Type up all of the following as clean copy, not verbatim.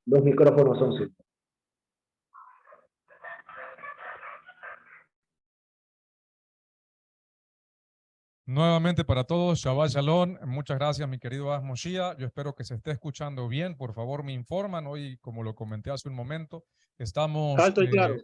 Los micrófonos son suyos. Nuevamente para todos, Shabbat Shalom. Muchas gracias, mi querido Asmoshia. Yo espero que se esté escuchando bien. Por favor, me informan. Hoy, como lo comenté hace un momento, estamos... Alto y claro.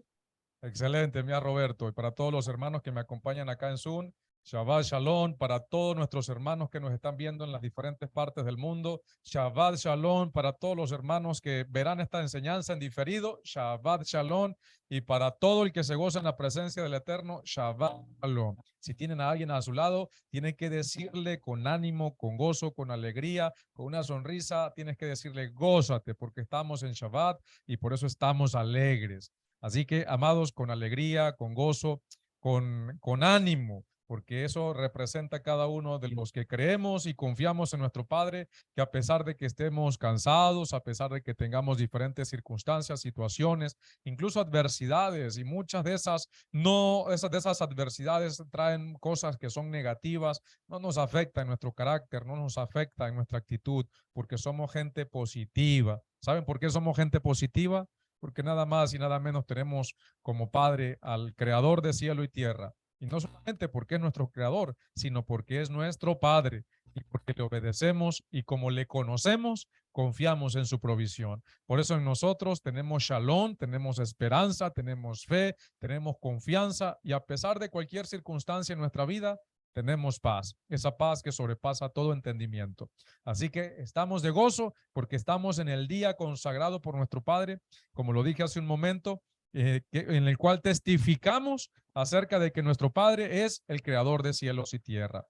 Excelente, mía Roberto. Y para todos los hermanos que me acompañan acá en Zoom, Shabbat Shalom. Para todos nuestros hermanos que nos están viendo en las diferentes partes del mundo, Shabbat Shalom. Para todos los hermanos que verán esta enseñanza en diferido, Shabbat Shalom. Y para todo el que se goza en la presencia del Eterno, Shabbat Shalom. Si tienen a alguien a su lado, tienen que decirle con ánimo, con gozo, con alegría, con una sonrisa, tienes que decirle gózate porque estamos en Shabbat y por eso estamos alegres. Así que, amados, con alegría, con gozo, con ánimo, porque eso representa cada uno de los que creemos y confiamos en nuestro Padre, que a pesar de que estemos cansados, a pesar de que tengamos diferentes circunstancias, situaciones, incluso adversidades, y muchas de esas de esas adversidades traen cosas que son negativas, no nos afecta en nuestro carácter, no nos afecta en nuestra actitud, porque somos gente positiva. ¿Saben por qué somos gente positiva? Porque nada más y nada menos tenemos como Padre al Creador de cielo y tierra. Y no solamente porque es nuestro Creador, sino porque es nuestro Padre y porque le obedecemos y como le conocemos, confiamos en su provisión. Por eso en nosotros tenemos shalom, tenemos esperanza, tenemos fe, tenemos confianza y a pesar de cualquier circunstancia en nuestra vida, tenemos paz, esa paz que sobrepasa todo entendimiento. Así que estamos de gozo porque estamos en el día consagrado por nuestro Padre, como lo dije hace un momento, en el cual testificamos acerca de que nuestro Padre es el creador de cielos y tierra.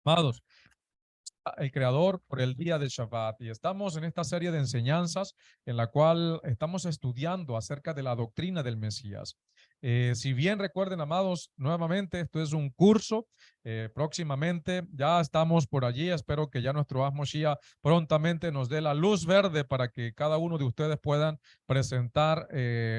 Amados, el creador por el día del Shabbat y estamos en esta serie de enseñanzas en la cual estamos estudiando acerca de la doctrina del Mesías. Si bien recuerden, amados, nuevamente esto es un curso. Próximamente ya estamos por allí. Espero que ya nuestro Asmoshia prontamente nos dé la luz verde para que cada uno de ustedes puedan presentar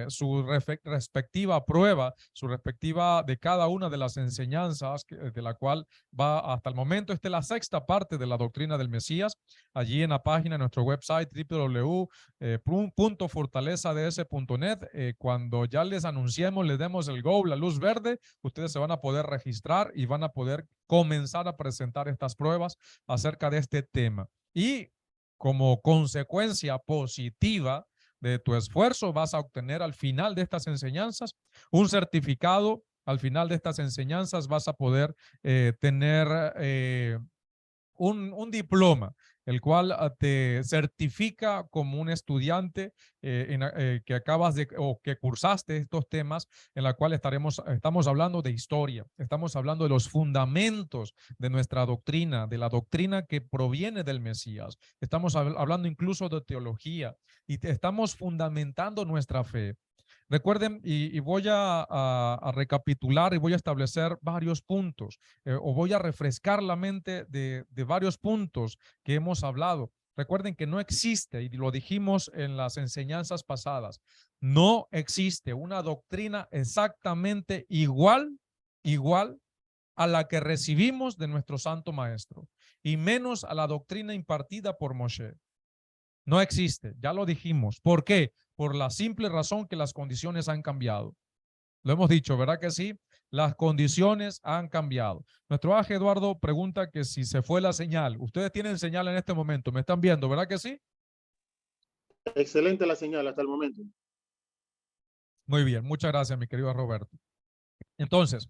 su respectiva prueba, su respectiva de cada una de las enseñanzas de la cual va hasta el momento. Esta es la sexta parte de la doctrina del Mesías. Allí en la página de nuestro website www.fortalezads.net, cuando ya les anunciemos, les demos el go, la luz verde, ustedes se van a poder registrar y van a poder comenzar a presentar estas pruebas acerca de este tema. Y como consecuencia positiva de tu esfuerzo, vas a obtener al final de estas enseñanzas un certificado. Al final de estas enseñanzas vas a poder tener un diploma, el cual te certifica como un estudiante que acabas de o que cursaste estos temas, en la cual estamos hablando de historia, estamos hablando de los fundamentos de nuestra doctrina, de la doctrina que proviene del Mesías, estamos hablando incluso de teología y estamos fundamentando nuestra fe. Recuerden, y voy a recapitular y voy a establecer varios puntos, o voy a refrescar la mente de varios puntos que hemos hablado. Recuerden que no existe, y lo dijimos en las enseñanzas pasadas, no existe una doctrina exactamente igual a la que recibimos de nuestro Santo Maestro, y menos a la doctrina impartida por Moshe. No existe, ya lo dijimos. ¿Por qué? Por la simple razón que las condiciones han cambiado. Lo hemos dicho, ¿verdad que sí? Las condiciones han cambiado. Nuestro Aje Eduardo pregunta que si se fue la señal. Ustedes tienen señal en este momento, ¿me están viendo, verdad que sí? Excelente la señal hasta el momento. Muy bien, muchas gracias, mi querido Roberto. Entonces,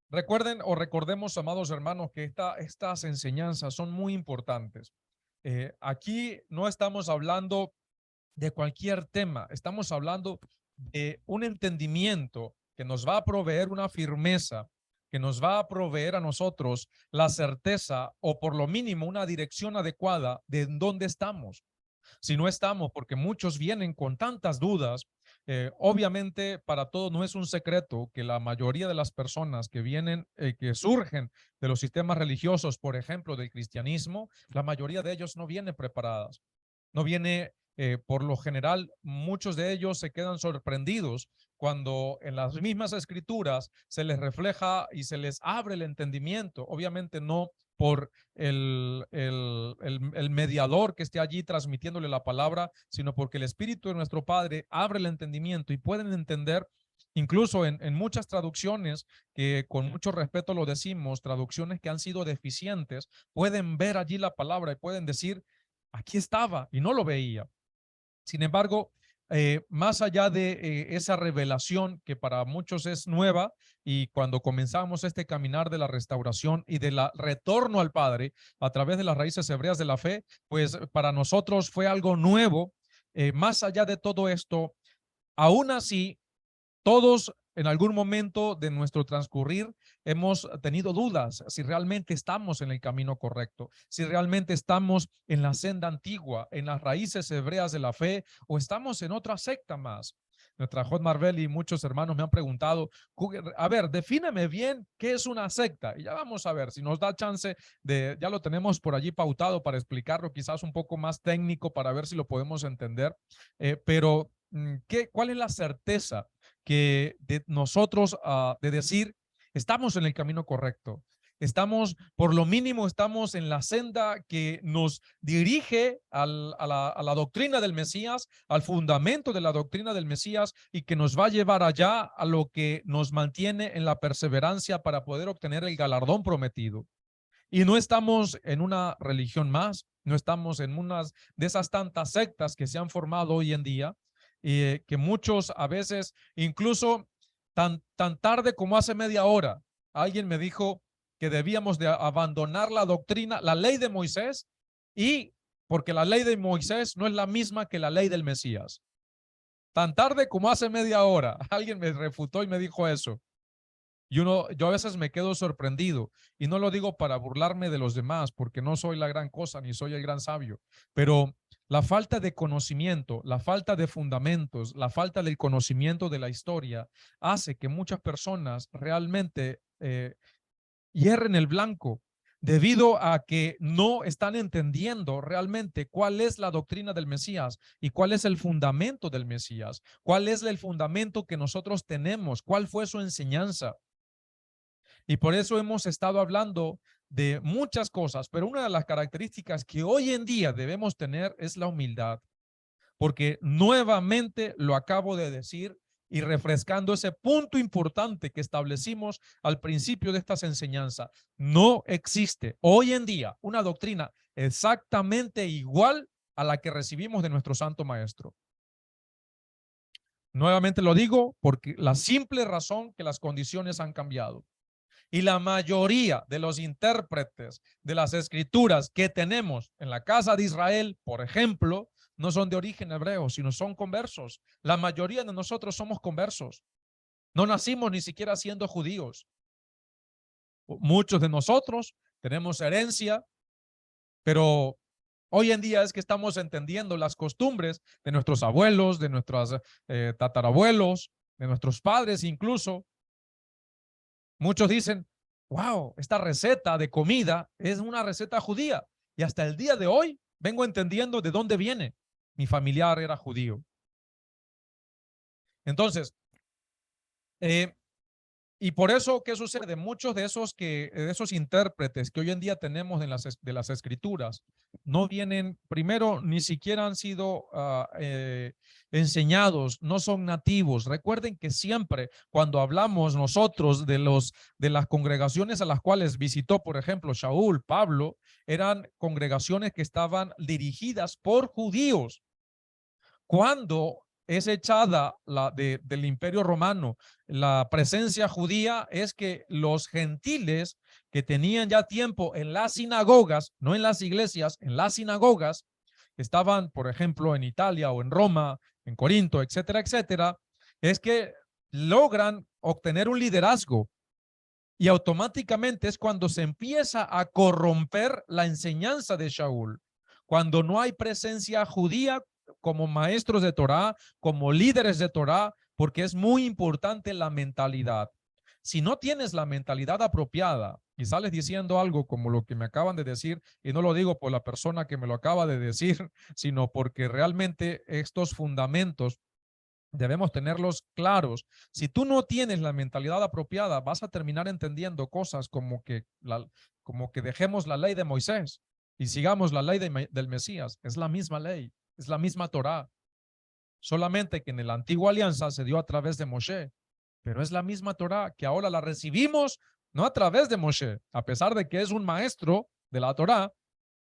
recuerden o recordemos, amados hermanos, que estas enseñanzas son muy importantes. Aquí no estamos hablando de cualquier tema, estamos hablando de un entendimiento que nos va a proveer una firmeza, que nos va a proveer a nosotros la certeza o por lo mínimo una dirección adecuada de en dónde estamos. Si no estamos, porque muchos vienen con tantas dudas, obviamente para todos no es un secreto que la mayoría de las personas que vienen, que surgen de los sistemas religiosos, por ejemplo, del cristianismo, la mayoría de ellos no viene preparadas, no viene, por lo general, muchos de ellos se quedan sorprendidos cuando en las mismas escrituras se les refleja y se les abre el entendimiento. Obviamente no por el mediador que esté allí transmitiéndole la palabra, sino porque el Espíritu de nuestro Padre abre el entendimiento y pueden entender. Incluso en muchas traducciones, que con mucho respeto lo decimos, traducciones que han sido deficientes, pueden ver allí la palabra y pueden decir, aquí estaba y no lo veía. Sin embargo, más allá de esa revelación que para muchos es nueva, y cuando comenzamos este caminar de la restauración y del retorno al Padre a través de las raíces hebreas de la fe, pues para nosotros fue algo nuevo. Más allá de todo esto, aún así, todos en algún momento de nuestro transcurrir hemos tenido dudas si realmente estamos en el camino correcto, si realmente estamos en la senda antigua, en las raíces hebreas de la fe, o estamos en otra secta más. Nuestra Hot Marvel y muchos hermanos me han preguntado, a ver, defíneme bien qué es una secta. Y ya vamos a ver si nos da chance de, ya lo tenemos por allí pautado para explicarlo, quizás un poco más técnico para ver si lo podemos entender. Pero, ¿cuál es la certeza que de nosotros de decir, estamos en el camino correcto? Estamos, por lo mínimo, estamos en la senda que nos dirige a la doctrina del Mesías, al fundamento de la doctrina del Mesías, y que nos va a llevar allá a lo que nos mantiene en la perseverancia para poder obtener el galardón prometido. Y no estamos en una religión más, no estamos en unas de esas tantas sectas que se han formado hoy en día, y que muchos a veces, incluso tan tarde como hace media hora, alguien me dijo que debíamos de abandonar la doctrina, la ley de Moisés, y porque la ley de Moisés no es la misma que la ley del Mesías. Tan tarde como hace media hora, alguien me refutó y me dijo eso. Y yo a veces me quedo sorprendido, y no lo digo para burlarme de los demás, porque no soy la gran cosa ni soy el gran sabio, pero la falta de conocimiento, la falta de fundamentos, la falta del conocimiento de la historia hace que muchas personas realmente hierren el blanco, debido a que no están entendiendo realmente cuál es la doctrina del Mesías y cuál es el fundamento del Mesías, cuál es el fundamento que nosotros tenemos, cuál fue su enseñanza. Y por eso hemos estado hablando de muchas cosas, pero una de las características que hoy en día debemos tener es la humildad, porque nuevamente lo acabo de decir, y refrescando ese punto importante que establecimos al principio de estas enseñanzas, no existe hoy en día una doctrina exactamente igual a la que recibimos de nuestro Santo Maestro. Nuevamente lo digo porque la simple razón que las condiciones han cambiado. Y la mayoría de los intérpretes de las escrituras que tenemos en la casa de Israel, por ejemplo, no son de origen hebreo, sino son conversos. La mayoría de nosotros somos conversos. No nacimos ni siquiera siendo judíos. Muchos de nosotros tenemos herencia, pero hoy en día es que estamos entendiendo las costumbres de nuestros abuelos, de nuestros tatarabuelos, de nuestros padres incluso. Muchos dicen, wow, esta receta de comida es una receta judía. Y hasta el día de hoy vengo entendiendo de dónde viene. Mi familiar era judío. Entonces, y por eso, ¿qué sucede? Muchos de esos intérpretes que hoy en día tenemos de las escrituras no vienen, primero, ni siquiera han sido enseñados, no son nativos. Recuerden que siempre cuando hablamos nosotros de las congregaciones a las cuales visitó, por ejemplo, Shaul, Pablo, eran congregaciones que estaban dirigidas por judíos. Cuando es echada del Imperio Romano la presencia judía, es que los gentiles que tenían ya tiempo en las sinagogas, no en las iglesias, en las sinagogas, estaban, por ejemplo, en Italia o en Roma, en Corinto, etcétera, etcétera, es que logran obtener un liderazgo, y automáticamente es cuando se empieza a corromper la enseñanza de Shaul. Cuando no hay presencia judía como maestros de Torá, como líderes de Torá, porque es muy importante la mentalidad. Si no tienes la mentalidad apropiada y sales diciendo algo como lo que me acaban de decir, y no lo digo por la persona que me lo acaba de decir, sino porque realmente estos fundamentos Debemos tenerlos claros. Si tú no tienes la mentalidad apropiada, vas a terminar entendiendo cosas como que dejemos la ley de Moisés y sigamos la ley del Mesías. Es la misma ley, es la misma Torá. Solamente que en la antigua alianza se dio a través de Moshe, pero es la misma Torá que ahora la recibimos no a través de Moshe, a pesar de que es un maestro de la Torá,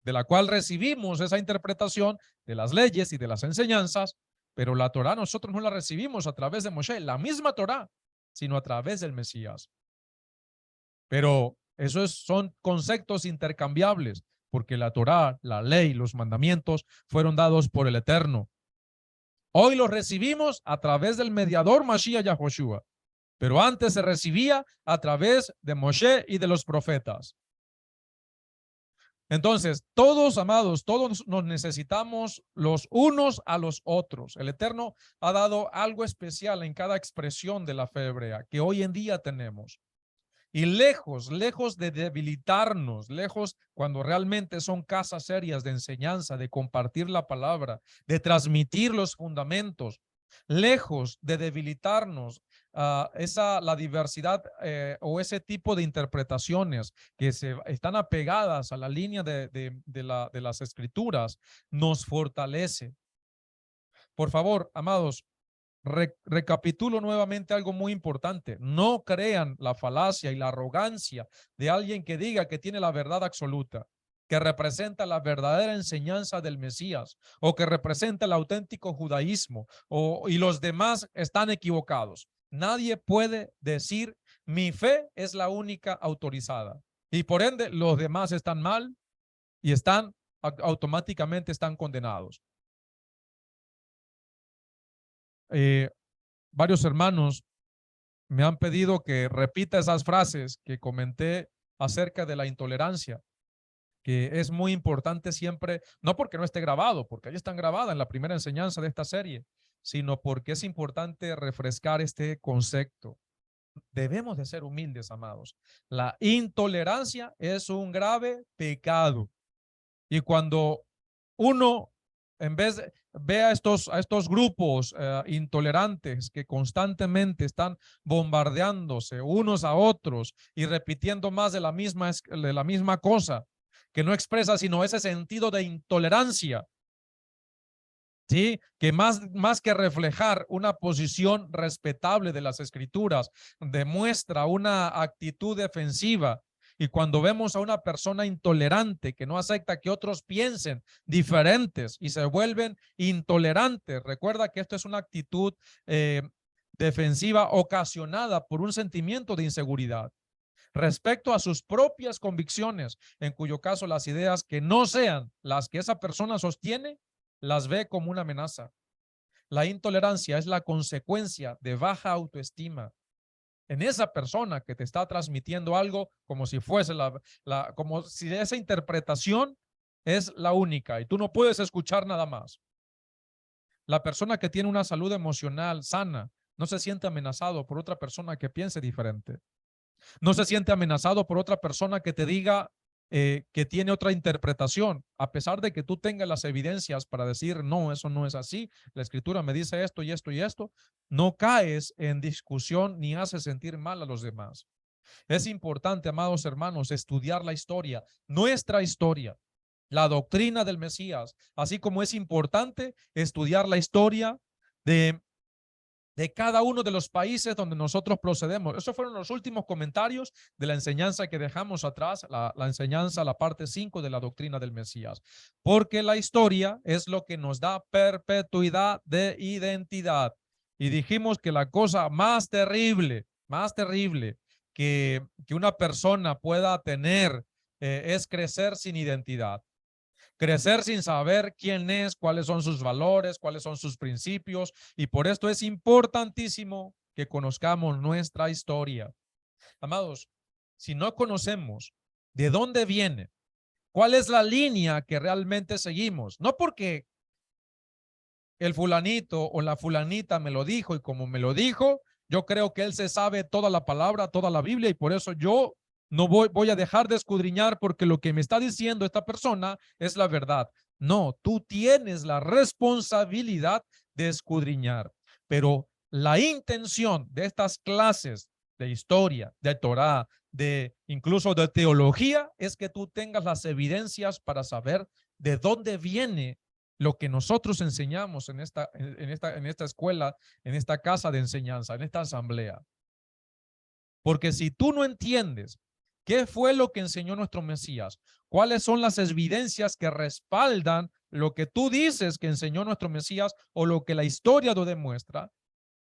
de la cual recibimos esa interpretación de las leyes y de las enseñanzas, pero la Torá nosotros no la recibimos a través de Moshe, la misma Torá, sino a través del Mesías. Pero son conceptos intercambiables, porque la Torá, la ley, los mandamientos fueron dados por el Eterno. Hoy los recibimos a través del mediador Mashiach Yahoshua, pero antes se recibía a través de Moshe y de los profetas. Entonces, todos, amados, todos nos necesitamos los unos a los otros. El Eterno ha dado algo especial en cada expresión de la fe hebrea que hoy en día tenemos. Y lejos de debilitarnos, lejos cuando realmente son casas serias de enseñanza, de compartir la palabra, de transmitir los fundamentos, lejos de debilitarnos, la diversidad o ese tipo de interpretaciones que están apegadas a la línea de las escrituras, nos fortalece. Por favor, amados, recapitulo nuevamente algo muy importante. No crean la falacia y la arrogancia de alguien que diga que tiene la verdad absoluta, que representa la verdadera enseñanza del Mesías o que representa el auténtico judaísmo y los demás están equivocados. Nadie puede decir mi fe es la única autorizada y por ende los demás están mal y automáticamente están condenados. Varios hermanos me han pedido que repita esas frases que comenté acerca de la intolerancia, que es muy importante siempre, no porque no esté grabado, porque ahí están grabadas en la primera enseñanza de esta serie, sino porque es importante refrescar este concepto. Debemos de ser humildes, amados. La intolerancia es un grave pecado. Y cuando uno, en vez de ve a estos grupos intolerantes que constantemente están bombardeándose unos a otros y repitiendo más de la misma cosa, que no expresa sino ese sentido de intolerancia, ¿sí? Que más que reflejar una posición respetable de las escrituras, demuestra una actitud defensiva. Y cuando vemos a una persona intolerante que no acepta que otros piensen diferentes y se vuelven intolerantes, recuerda que esto es una actitud defensiva ocasionada por un sentimiento de inseguridad respecto a sus propias convicciones, en cuyo caso las ideas que no sean las que esa persona sostiene, las ve como una amenaza. La intolerancia es la consecuencia de baja autoestima en esa persona que te está transmitiendo algo como si fuese como si esa interpretación es la única y tú no puedes escuchar nada más. La persona que tiene una salud emocional sana no se siente amenazado por otra persona que piense diferente. No se siente amenazado por otra persona que te diga que tiene otra interpretación, a pesar de que tú tengas las evidencias para decir, no, eso no es así, la escritura me dice esto y esto y esto, no caes en discusión ni haces sentir mal a los demás. Es importante, amados hermanos, estudiar la historia, nuestra historia, la doctrina del Mesías, así como es importante estudiar la historia de cada uno de los países donde nosotros procedemos. Esos fueron los últimos comentarios de la enseñanza que dejamos atrás, la enseñanza, la parte 5 de la doctrina del Mesías. Porque la historia es lo que nos da perpetuidad de identidad. Y dijimos que la cosa más terrible que una persona pueda tener es crecer sin identidad. Crecer sin saber quién es, cuáles son sus valores, cuáles son sus principios. Y por esto es importantísimo que conozcamos nuestra historia. Amados, si no conocemos de dónde viene, cuál es la línea que realmente seguimos, no porque el fulanito o la fulanita me lo dijo y como me lo dijo, yo creo que él se sabe toda la palabra, toda la Biblia y por eso yo no voy a dejar de escudriñar porque lo que me está diciendo esta persona es la verdad. No, tú tienes la responsabilidad de escudriñar. Pero la intención de estas clases de historia, de Torá, de incluso de teología, es que tú tengas las evidencias para saber de dónde viene lo que nosotros enseñamos en esta escuela, en esta casa de enseñanza, en esta asamblea. Porque si tú no entiendes qué fue lo que enseñó nuestro Mesías, cuáles son las evidencias que respaldan lo que tú dices que enseñó nuestro Mesías o lo que la historia lo demuestra,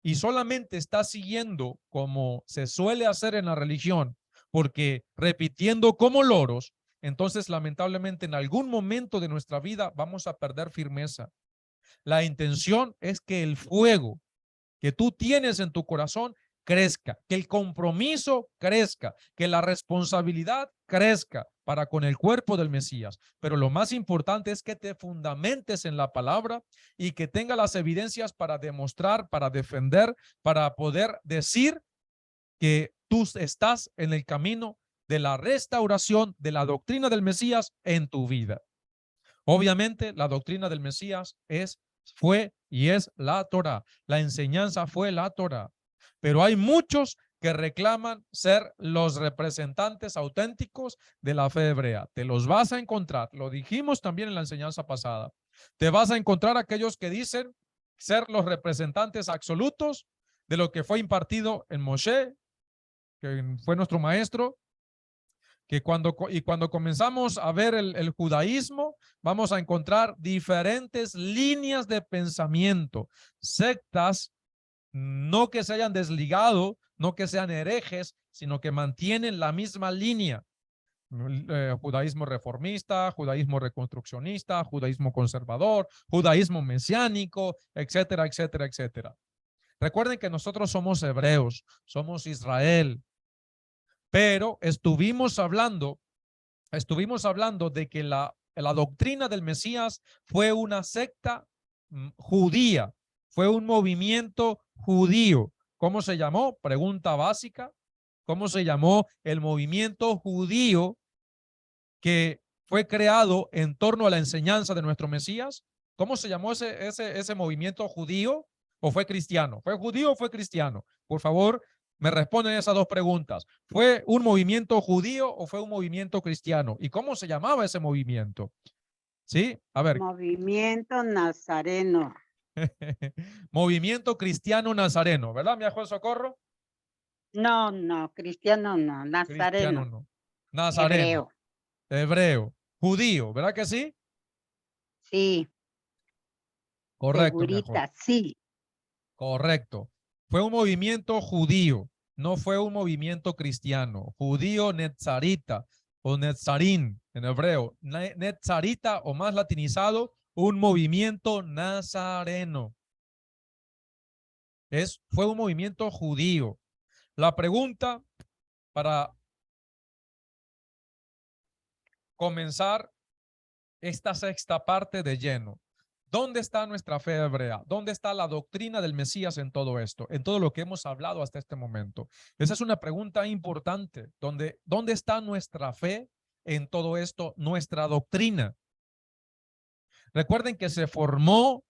y solamente estás siguiendo como se suele hacer en la religión, porque repitiendo como loros, entonces lamentablemente en algún momento de nuestra vida vamos a perder firmeza. La intención es que el fuego que tú tienes en tu corazón crezca, que el compromiso crezca, que la responsabilidad crezca para con el cuerpo del Mesías. Pero lo más importante es que te fundamentes en la palabra y que tenga las evidencias para demostrar, para defender, para poder decir que tú estás en el camino de la restauración de la doctrina del Mesías en tu vida. Obviamente, la doctrina del Mesías fue y es la Torá. La enseñanza fue la Torá. Pero hay muchos que reclaman ser los representantes auténticos de la fe hebrea. Te los vas a encontrar. Lo dijimos también en la enseñanza pasada. Te vas a encontrar aquellos que dicen ser los representantes absolutos de lo que fue impartido en Moshe, que fue nuestro maestro, que cuando comenzamos a ver el judaísmo, vamos a encontrar diferentes líneas de pensamiento, sectas, no que se hayan desligado, no que sean herejes, sino que mantienen la misma línea. Judaísmo reformista, judaísmo reconstruccionista, judaísmo conservador, judaísmo mesiánico, etcétera, etcétera, etcétera. Recuerden que nosotros somos hebreos, somos Israel, pero estuvimos hablando de que la doctrina del Mesías fue una secta judía, fue un movimiento judío. ¿Cómo se llamó? Pregunta básica. ¿Cómo se llamó el movimiento judío que fue creado en torno a la enseñanza de nuestro Mesías? ¿Cómo se llamó ese movimiento judío? ¿O fue cristiano? ¿Fue judío o fue cristiano? Por favor, me responden esas dos preguntas. ¿Fue un movimiento judío o fue un movimiento cristiano? ¿Y cómo se llamaba ese movimiento? ¿Sí? A ver. Movimiento Nazareno. Movimiento cristiano nazareno, ¿verdad, mi hijo Socorro? No, cristiano no, nazareno. Cristiano no. Nazareno. Hebreo. Judío, ¿verdad que sí? Sí. Correcto, Segurita, sí. Correcto. Fue un movimiento judío, no fue un movimiento cristiano. Judío netzarita o netzarín en hebreo. Netzarita o más latinizado, un movimiento nazareno. Fue un movimiento judío. La pregunta para comenzar esta sexta parte de lleno. ¿Dónde está nuestra fe hebrea? ¿Dónde está la doctrina del Mesías en todo esto? En todo lo que hemos hablado hasta este momento. Esa es una pregunta importante. ¿Dónde está nuestra fe en todo esto? Nuestra doctrina. Recuerden que se formó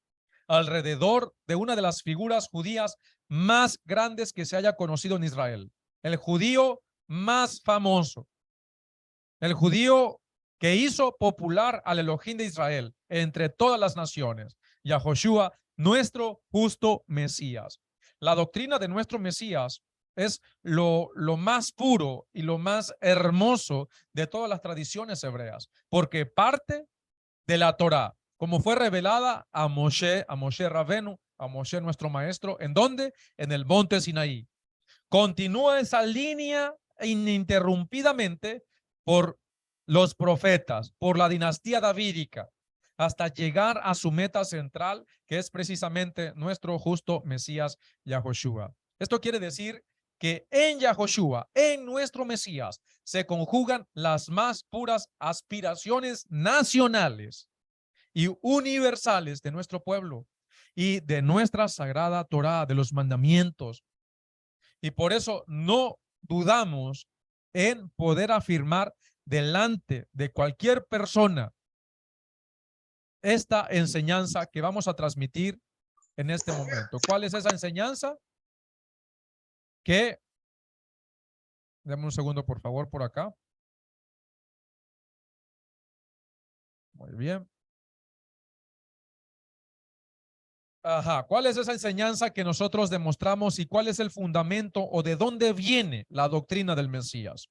alrededor de una de las figuras judías más grandes que se haya conocido en Israel. El judío más famoso. El judío que hizo popular al Elohim de Israel entre todas las naciones, Yahoshua, nuestro justo Mesías. La doctrina de nuestro Mesías es lo más puro y lo más hermoso de todas las tradiciones hebreas, porque parte de la Torá, como fue revelada a Moshe Rabenu, a Moshe nuestro maestro, ¿en dónde? En el monte Sinaí. Continúa esa línea ininterrumpidamente por los profetas, por la dinastía davídica, hasta llegar a su meta central, que es precisamente nuestro justo Mesías Yahoshua. Esto quiere decir que en Yahoshua, en nuestro Mesías, se conjugan las más puras aspiraciones nacionales y universales de nuestro pueblo y de nuestra sagrada Torá, de los mandamientos. Y por eso no dudamos en poder afirmar delante de cualquier persona esta enseñanza que vamos a transmitir en este momento. ¿Cuál es esa enseñanza? Que, dame un segundo por favor por acá. Muy bien. Ajá, ¿cuál es esa enseñanza que nosotros demostramos y cuál es el fundamento o de dónde viene la doctrina del Mesías?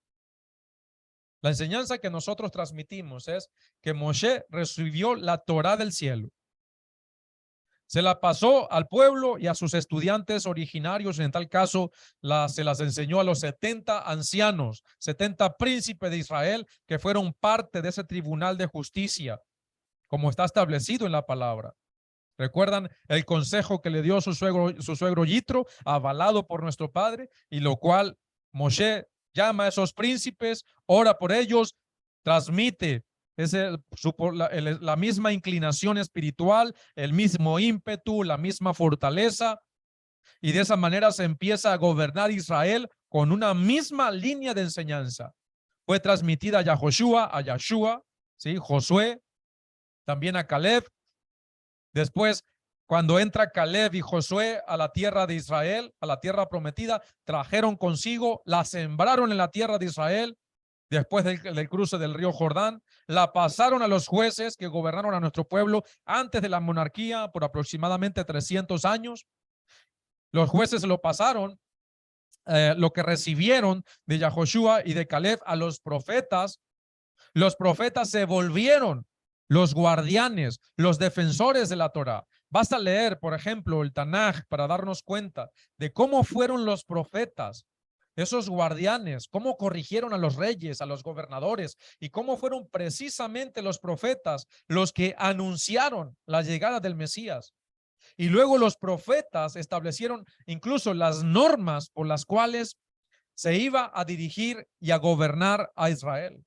La enseñanza que nosotros transmitimos es que Moshe recibió la Torá del cielo. Se la pasó al pueblo y a sus estudiantes originarios, en tal caso se las enseñó a los 70 ancianos, 70 príncipes de Israel que fueron parte de ese tribunal de justicia, como está establecido en la palabra. ¿Recuerdan el consejo que le dio su suegro Yitro, avalado por nuestro padre, y lo cual Moshe llama a esos príncipes, ora por ellos, transmite la misma inclinación espiritual, el mismo ímpetu, la misma fortaleza, y de esa manera se empieza a gobernar Israel con una misma línea de enseñanza. Fue transmitida a Yahoshua, a Yahshua, ¿sí? Josué, también a Caleb. Después, cuando entra Caleb y Josué a la tierra de Israel, a la tierra prometida, trajeron consigo, la sembraron en la tierra de Israel, después del cruce del río Jordán, la pasaron a los jueces que gobernaron a nuestro pueblo antes de la monarquía por aproximadamente 300 años. Los jueces lo pasaron, lo que recibieron de Yahoshua y de Caleb a los profetas. Los profetas se volvieron los guardianes, los defensores de la Torá. Basta leer, por ejemplo, el Tanaj para darnos cuenta de cómo fueron los profetas, esos guardianes, cómo corrigieron a los reyes, a los gobernadores, y cómo fueron precisamente los profetas los que anunciaron la llegada del Mesías. Y luego los profetas establecieron incluso las normas por las cuales se iba a dirigir y a gobernar a Israel.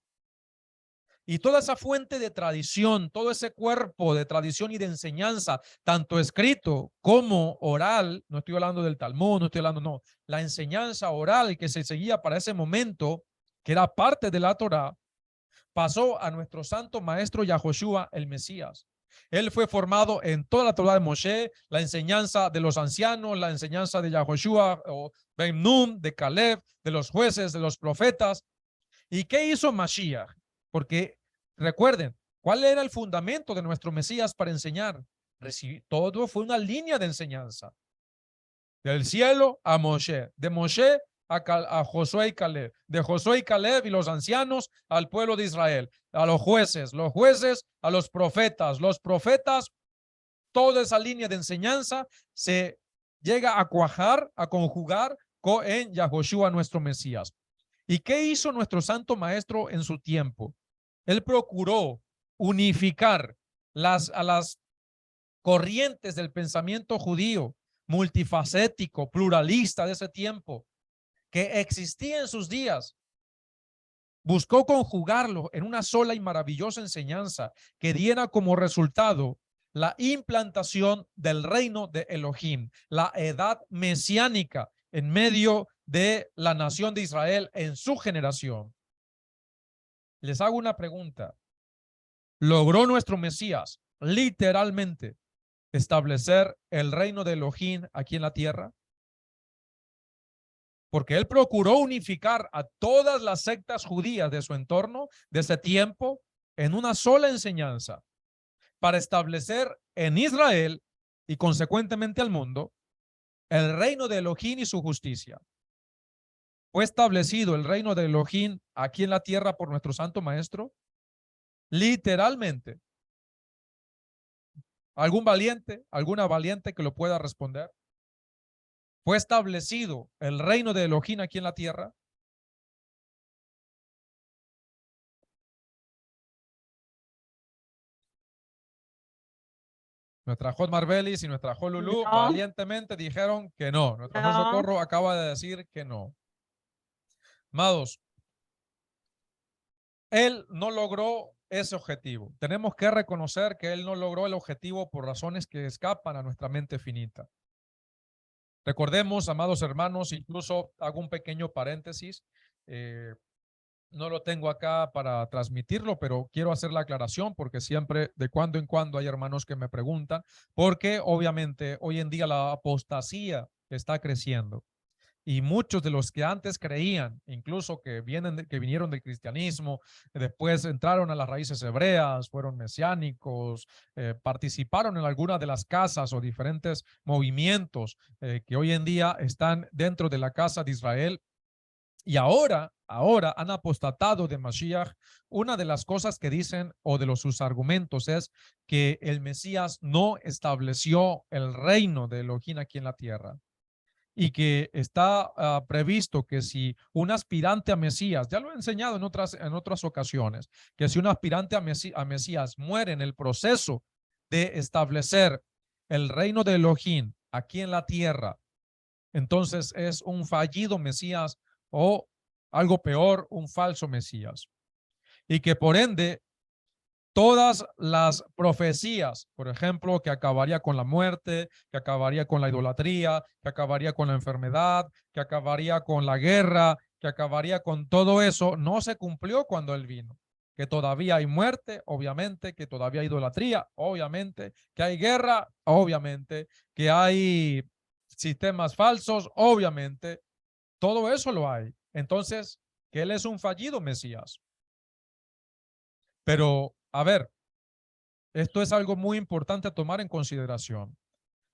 Y toda esa fuente de tradición, todo ese cuerpo de tradición y de enseñanza, tanto escrito como oral, no estoy hablando del Talmud, no estoy hablando, no, la enseñanza oral que se seguía para ese momento, que era parte de la Torá, pasó a nuestro santo maestro Yahoshua, el Mesías. Él fue formado en toda la Torá de Moshe, la enseñanza de los ancianos, la enseñanza de Yahoshua o Ben Nun, de Caleb, de los jueces, de los profetas. ¿Y qué hizo Mashiach? Porque recuerden, ¿cuál era el fundamento de nuestro Mesías para enseñar? Todo fue una línea de enseñanza. Del cielo a Moshe, de Moshe a Josué y Caleb, de Josué y Caleb y los ancianos al pueblo de Israel, a los jueces a los profetas, toda esa línea de enseñanza se llega a cuajar, a conjugar en Yahoshua, nuestro Mesías. ¿Y qué hizo nuestro santo maestro en su tiempo? Él procuró unificar a las corrientes del pensamiento judío, multifacético, pluralista de ese tiempo, que existía en sus días. Buscó conjugarlo en una sola y maravillosa enseñanza que diera como resultado la implantación del reino de Elohim, la edad mesiánica en medio de la nación de Israel en su generación. Les hago una pregunta. ¿Logró nuestro Mesías literalmente establecer el reino de Elohim aquí en la tierra? Porque él procuró unificar a todas las sectas judías de su entorno, de ese tiempo, en una sola enseñanza, para establecer en Israel y consecuentemente al mundo el reino de Elohim y su justicia. ¿Fue establecido el reino de Elohim aquí en la tierra por nuestro santo maestro? Literalmente. ¿Algún valiente, alguna valiente que lo pueda responder? ¿Fue establecido el reino de Elohim aquí en la tierra? Nuestra Jod Marbelis y nuestra Jod Lulú No. valientemente dijeron que no. Nuestra Jod No. Socorro acaba de decir que no. Amados, él no logró ese objetivo. Tenemos que reconocer que él no logró el objetivo por razones que escapan a nuestra mente finita. Recordemos, amados hermanos, incluso hago un pequeño paréntesis. no lo tengo acá para transmitirlo, pero quiero hacer la aclaración porque siempre de cuando en cuando hay hermanos que me preguntan, porque obviamente hoy en día la apostasía está creciendo. Y muchos de los que antes creían, incluso que vinieron del cristianismo, después entraron a las raíces hebreas, fueron mesiánicos, participaron en alguna de las casas o diferentes movimientos que hoy en día están dentro de la casa de Israel. Y ahora han apostatado de Mashiach. Una de las cosas que dicen o de sus argumentos es que el Mesías no estableció el reino de Elohim aquí en la tierra y que está previsto que si un aspirante a Mesías, ya lo he enseñado en otras ocasiones, que si un aspirante a Mesías muere en el proceso de establecer el reino de Elohim aquí en la tierra, entonces es un fallido Mesías o algo peor, un falso Mesías. Y que por ende todas las profecías, por ejemplo, que acabaría con la muerte, que acabaría con la idolatría, que acabaría con la enfermedad, que acabaría con la guerra, que acabaría con todo eso, no se cumplió cuando él vino. Que todavía hay muerte, obviamente, que todavía hay idolatría, obviamente, que hay guerra, obviamente, que hay sistemas falsos, obviamente, todo eso lo hay. Entonces, que él es un fallido Mesías. Pero, a ver, esto es algo muy importante a tomar en consideración.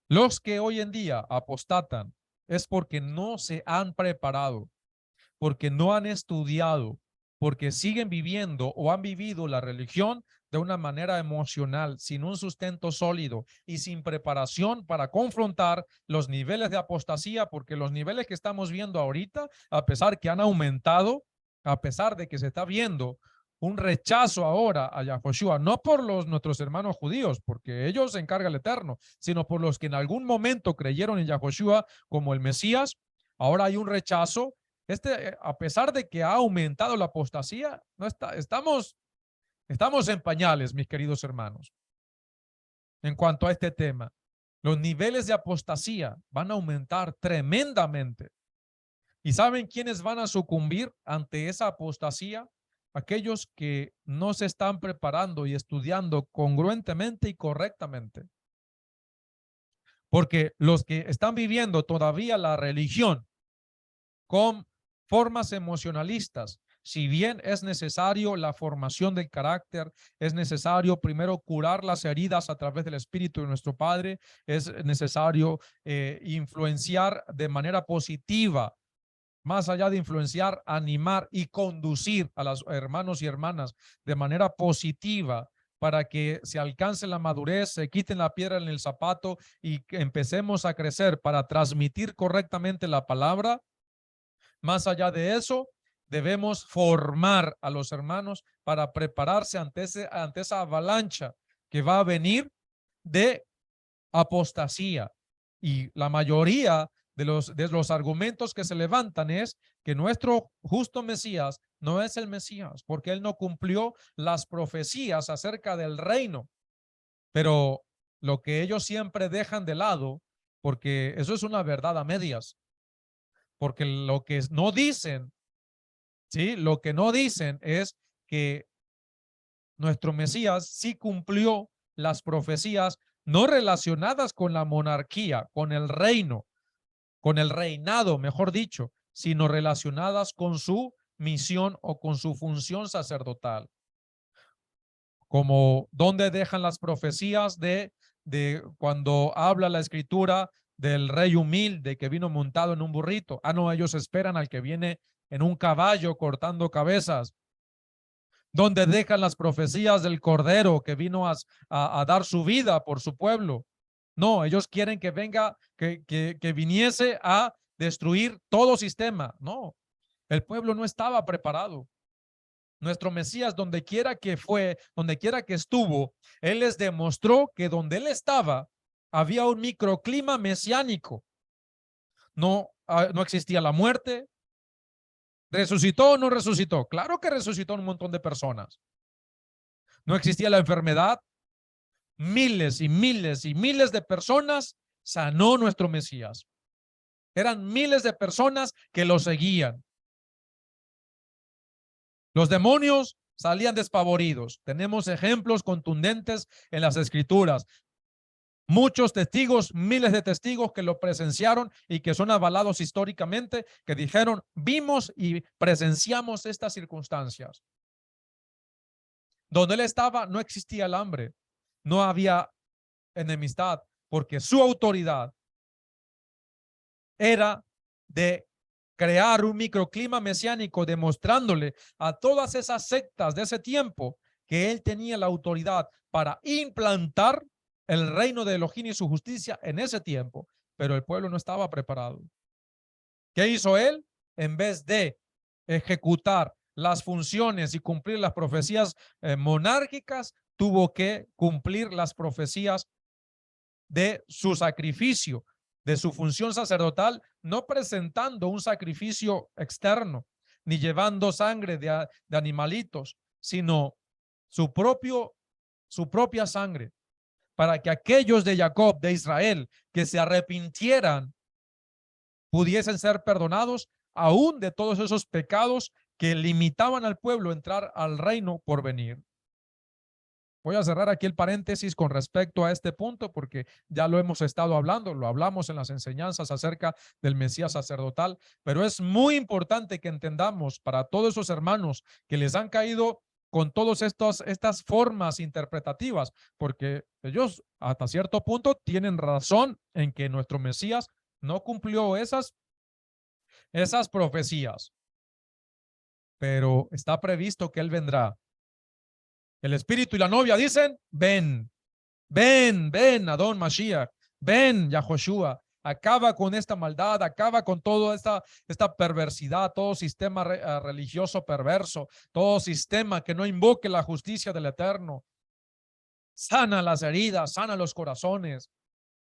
Los que hoy en día apostatan es porque no se han preparado, porque no han estudiado, porque siguen viviendo o han vivido la religión de una manera emocional, sin un sustento sólido y sin preparación para confrontar los niveles de apostasía, porque los niveles que estamos viendo ahorita, a pesar que han aumentado, a pesar de que se está viendo un rechazo ahora a Yahoshua, no por nuestros hermanos judíos, porque ellos se encarga el Eterno, sino por los que en algún momento creyeron en Yahoshua como el Mesías. Ahora hay un rechazo. A pesar de que ha aumentado la apostasía, estamos en pañales, mis queridos hermanos. En cuanto a este tema, los niveles de apostasía van a aumentar tremendamente. ¿Y saben quiénes van a sucumbir ante esa apostasía? Aquellos que no se están preparando y estudiando congruentemente y correctamente. Porque los que están viviendo todavía la religión con formas emocionalistas, si bien es necesario la formación del carácter, es necesario primero curar las heridas a través del Espíritu de nuestro Padre, es necesario influenciar de manera positiva, más allá de influenciar, animar y conducir a los hermanos y hermanas de manera positiva para que se alcance la madurez, se quiten la piedra en el zapato y que empecemos a crecer para transmitir correctamente la palabra. Más allá de eso, debemos formar a los hermanos para prepararse ante esa avalancha que va a venir de apostasía. Y la mayoría de los argumentos que se levantan es que nuestro justo Mesías no es el Mesías, porque él no cumplió las profecías acerca del reino. Pero lo que ellos siempre dejan de lado, porque eso es una verdad a medias, porque lo que no dicen, ¿sí? Lo que no dicen es que nuestro Mesías sí cumplió las profecías no relacionadas con la monarquía, con el reino, con el reinado, mejor dicho, sino relacionadas con su misión o con su función sacerdotal. Como donde dejan las profecías de cuando habla la escritura del rey humilde que vino montado en un burrito. Ah, no, ellos esperan al que viene en un caballo cortando cabezas. Donde dejan las profecías del Cordero que vino a dar su vida por su pueblo. No, ellos quieren que venga, que viniese a destruir todo sistema. No, el pueblo no estaba preparado. Nuestro Mesías, donde quiera que fue, donde quiera que estuvo, él les demostró que donde él estaba había un microclima mesiánico. No, no existía la muerte. ¿Resucitó o no resucitó? Claro que resucitó un montón de personas. No existía la enfermedad. Miles y miles y miles de personas sanó nuestro Mesías. Eran miles de personas que lo seguían. Los demonios salían despavoridos. Tenemos ejemplos contundentes en las Escrituras. Muchos testigos, miles de testigos que lo presenciaron y que son avalados históricamente, que dijeron, vimos y presenciamos estas circunstancias. Donde él estaba no existía el hambre, no había enemistad, porque su autoridad era de crear un microclima mesiánico, demostrándole a todas esas sectas de ese tiempo que él tenía la autoridad para implantar el reino de Elohim y su justicia en ese tiempo, pero el pueblo no estaba preparado. ¿Qué hizo él? En vez de ejecutar las funciones y cumplir las profecías monárquicas, tuvo que cumplir las profecías de su sacrificio, de su función sacerdotal, no presentando un sacrificio externo, ni llevando sangre de animalitos, sino su propia sangre, para que aquellos de Jacob, de Israel, que se arrepintieran, pudiesen ser perdonados aún de todos esos pecados que limitaban al pueblo a entrar al reino por venir. Voy a cerrar aquí el paréntesis con respecto a este punto porque ya lo hemos estado hablando, lo hablamos en las enseñanzas acerca del Mesías sacerdotal, pero es muy importante que entendamos para todos esos hermanos que les han caído con todas estas formas interpretativas, porque ellos hasta cierto punto tienen razón en que nuestro Mesías no cumplió esas profecías, pero está previsto que él vendrá. El espíritu y la novia dicen, ven, ven, ven, Adón Mashiach, ven, Yahoshua, acaba con esta maldad, acaba con toda esta perversidad, todo sistema religioso perverso, todo sistema que no invoque la justicia del Eterno. Sana las heridas, sana los corazones.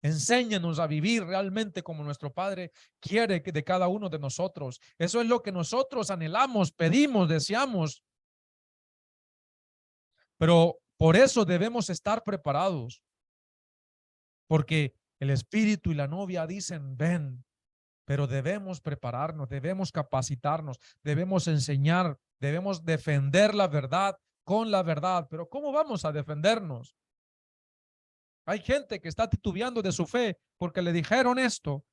Enséñanos a vivir realmente como nuestro Padre quiere que de cada uno de nosotros. Eso es lo que nosotros anhelamos, pedimos, deseamos. Pero por eso debemos estar preparados. Porque el espíritu y la novia dicen, ven, pero debemos prepararnos, debemos capacitarnos, debemos enseñar, debemos defender la verdad con la verdad. Pero ¿cómo vamos a defendernos? Hay gente que está titubeando de su fe porque le dijeron esto,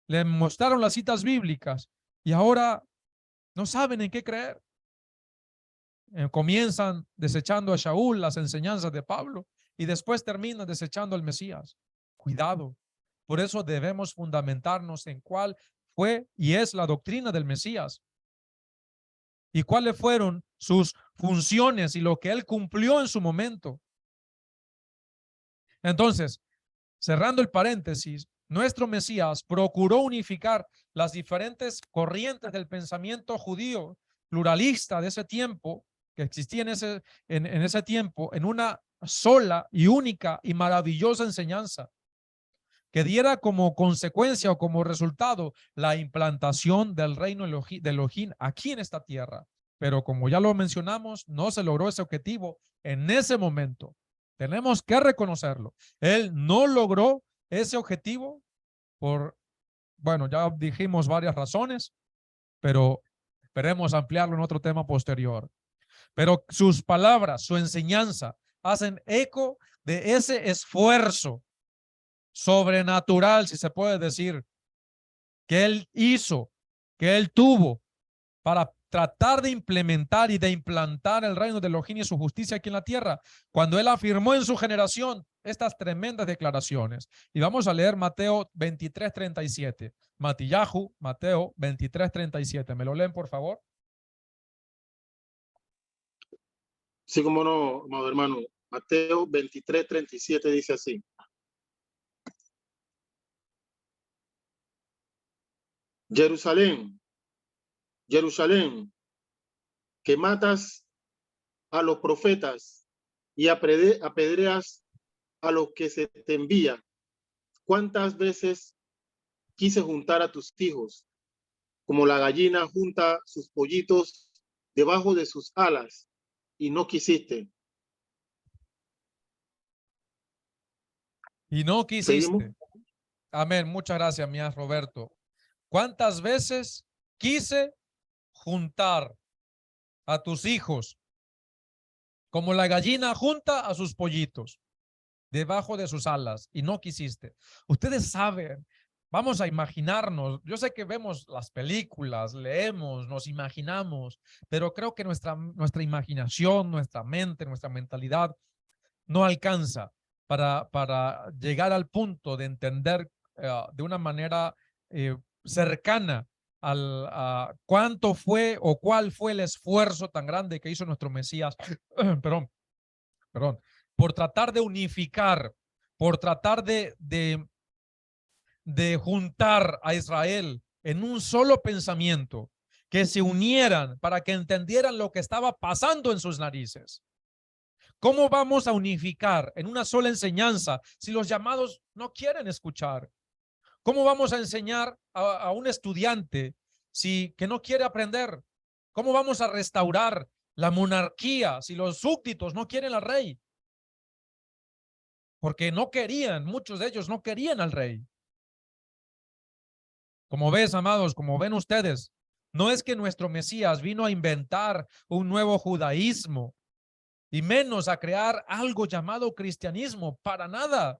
le mostraron las citas bíblicas y ahora no saben en qué creer. Comienzan desechando a Shaul, las enseñanzas de Pablo, y después terminan desechando al Mesías. Cuidado. Por eso debemos fundamentarnos en cuál fue y es la doctrina del Mesías y cuáles fueron sus funciones y lo que él cumplió en su momento. Entonces, cerrando el paréntesis, nuestro Mesías procuró unificar las diferentes corrientes del pensamiento judío pluralista de ese tiempo, que existía en ese tiempo, en una sola y única y maravillosa enseñanza, que diera como consecuencia o como resultado la implantación del reino de Elohim aquí en esta tierra. Pero como ya lo mencionamos, no se logró ese objetivo en ese momento. Tenemos que reconocerlo. Él no logró ese objetivo por, bueno, ya dijimos varias razones, pero esperemos ampliarlo en otro tema posterior. Pero sus palabras, su enseñanza, hacen eco de ese esfuerzo sobrenatural, si se puede decir, que él hizo, que él tuvo para tratar de implementar y de implantar el reino de Elohim y su justicia aquí en la tierra, cuando él afirmó en su generación estas tremendas declaraciones. Y vamos a leer Mateo 23:37. Matillahu, Mateo 23:37. ¿Me lo leen, por favor? Sí, como no, amado hermano. Mateo 23:37 dice así. Jerusalén, Jerusalén, que matas a los profetas y apedreas a los que se te envían. ¿Cuántas veces quise juntar a tus hijos, como la gallina junta sus pollitos debajo de sus alas, y no quisiste? Y no ¿Seguimos? quisiste. Amén. Muchas gracias, mía Roberto. ¿Cuántas veces quise juntar a tus hijos, como la gallina junta a sus pollitos debajo de sus alas, y no quisiste. Ustedes saben, vamos a imaginarnos, yo sé que vemos las películas, leemos, nos imaginamos, pero creo que nuestra imaginación, nuestra mente, nuestra mentalidad no alcanza para llegar al punto de entender de una manera cercana a cuánto fue o cuál fue el esfuerzo tan grande que hizo nuestro Mesías, perdón, por tratar de unificar, por tratar de juntar a Israel en un solo pensamiento, que se unieran para que entendieran lo que estaba pasando en sus narices. ¿Cómo vamos a unificar en una sola enseñanza si los llamados no quieren escuchar? ¿Cómo vamos a enseñar a un estudiante que no quiere aprender? ¿Cómo vamos a restaurar la monarquía si los súbditos no quieren al rey? Porque no querían, muchos de ellos no querían al rey. Como ves, amados, como ven ustedes, no es que nuestro Mesías vino a inventar un nuevo judaísmo y menos a crear algo llamado cristianismo, para nada.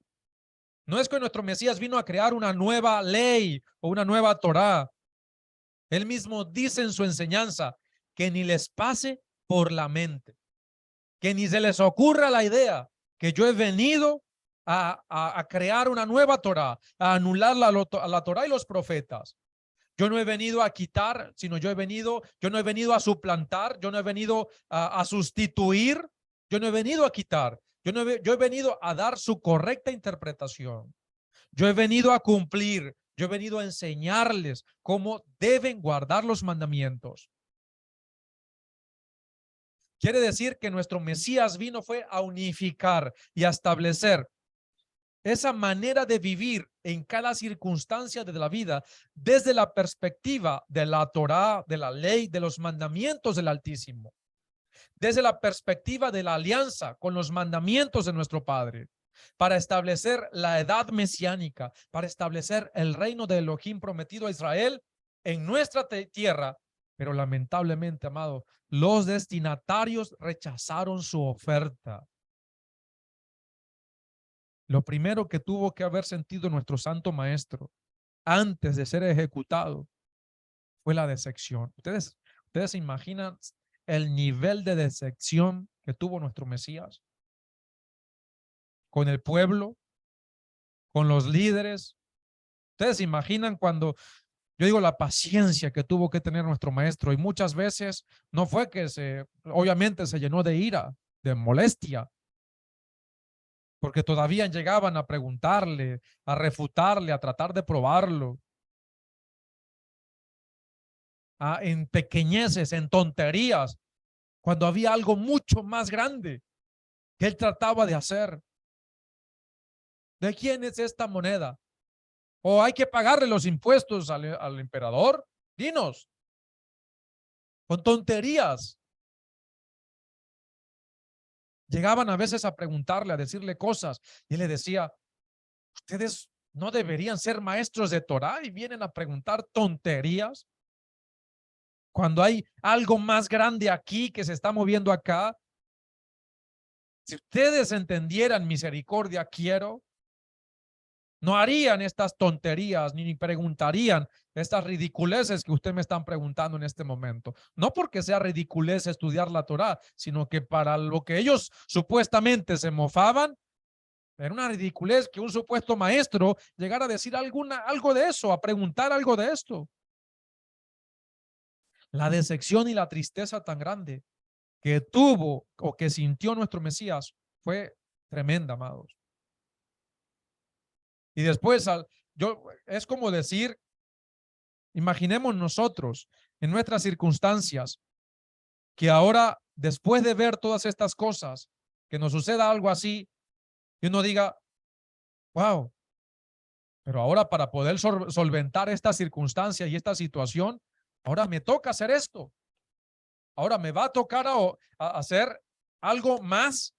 No es que nuestro Mesías vino a crear una nueva ley o una nueva Torá. Él mismo dice en su enseñanza que ni les pase por la mente, que ni se les ocurra la idea que yo he venido a crear una nueva Torá, a anular la Torá y los profetas. Yo no he venido a quitar, sino yo no he venido a suplantar, yo no he venido a sustituir, yo no he venido a quitar, yo he venido a dar su correcta interpretación. Yo he venido a cumplir, yo he venido a enseñarles cómo deben guardar los mandamientos. Quiere decir que nuestro Mesías fue a unificar y a establecer esa manera de vivir en cada circunstancia de la vida desde la perspectiva de la Torá, de la ley, de los mandamientos del Altísimo, desde la perspectiva de la alianza con los mandamientos de nuestro Padre, para establecer la edad mesiánica, para establecer el reino de Elohim prometido a Israel en nuestra tierra. Pero lamentablemente, amado, los destinatarios rechazaron su oferta. Lo primero que tuvo que haber sentido nuestro santo maestro antes de ser ejecutado fue la decepción. Ustedes se imaginan el nivel de decepción que tuvo nuestro Mesías con el pueblo, con los líderes. Ustedes se imaginan cuando yo digo la paciencia que tuvo que tener nuestro maestro, y muchas veces no fue que obviamente se llenó de ira, de molestia, porque todavía llegaban a preguntarle, a refutarle, a tratar de probarlo, en pequeñeces, en tonterías, cuando había algo mucho más grande que él trataba de hacer. ¿De quién es esta moneda? ¿O hay que pagarle los impuestos al emperador? Dinos. Con tonterías. Llegaban a veces a preguntarle, a decirle cosas, y él le decía, ustedes no deberían ser maestros de Torá y vienen a preguntar tonterías cuando hay algo más grande aquí que se está moviendo acá. Si ustedes entendieran misericordia quiero, no harían estas tonterías ni preguntarían estas ridiculeces que ustedes me están preguntando en este momento. No porque sea ridiculez estudiar la Torá, sino que para lo que ellos supuestamente se mofaban, era una ridiculez que un supuesto maestro llegara a decir algo de eso, a preguntar algo de esto. La decepción y la tristeza tan grande que tuvo o que sintió nuestro Mesías fue tremenda, amados. Y después, es como decir, imaginemos nosotros en nuestras circunstancias que ahora, después de ver todas estas cosas, que nos suceda algo así, y uno diga, wow, pero ahora para poder solventar esta circunstancia y esta situación, ahora me toca hacer esto. Ahora me va a tocar a hacer algo más,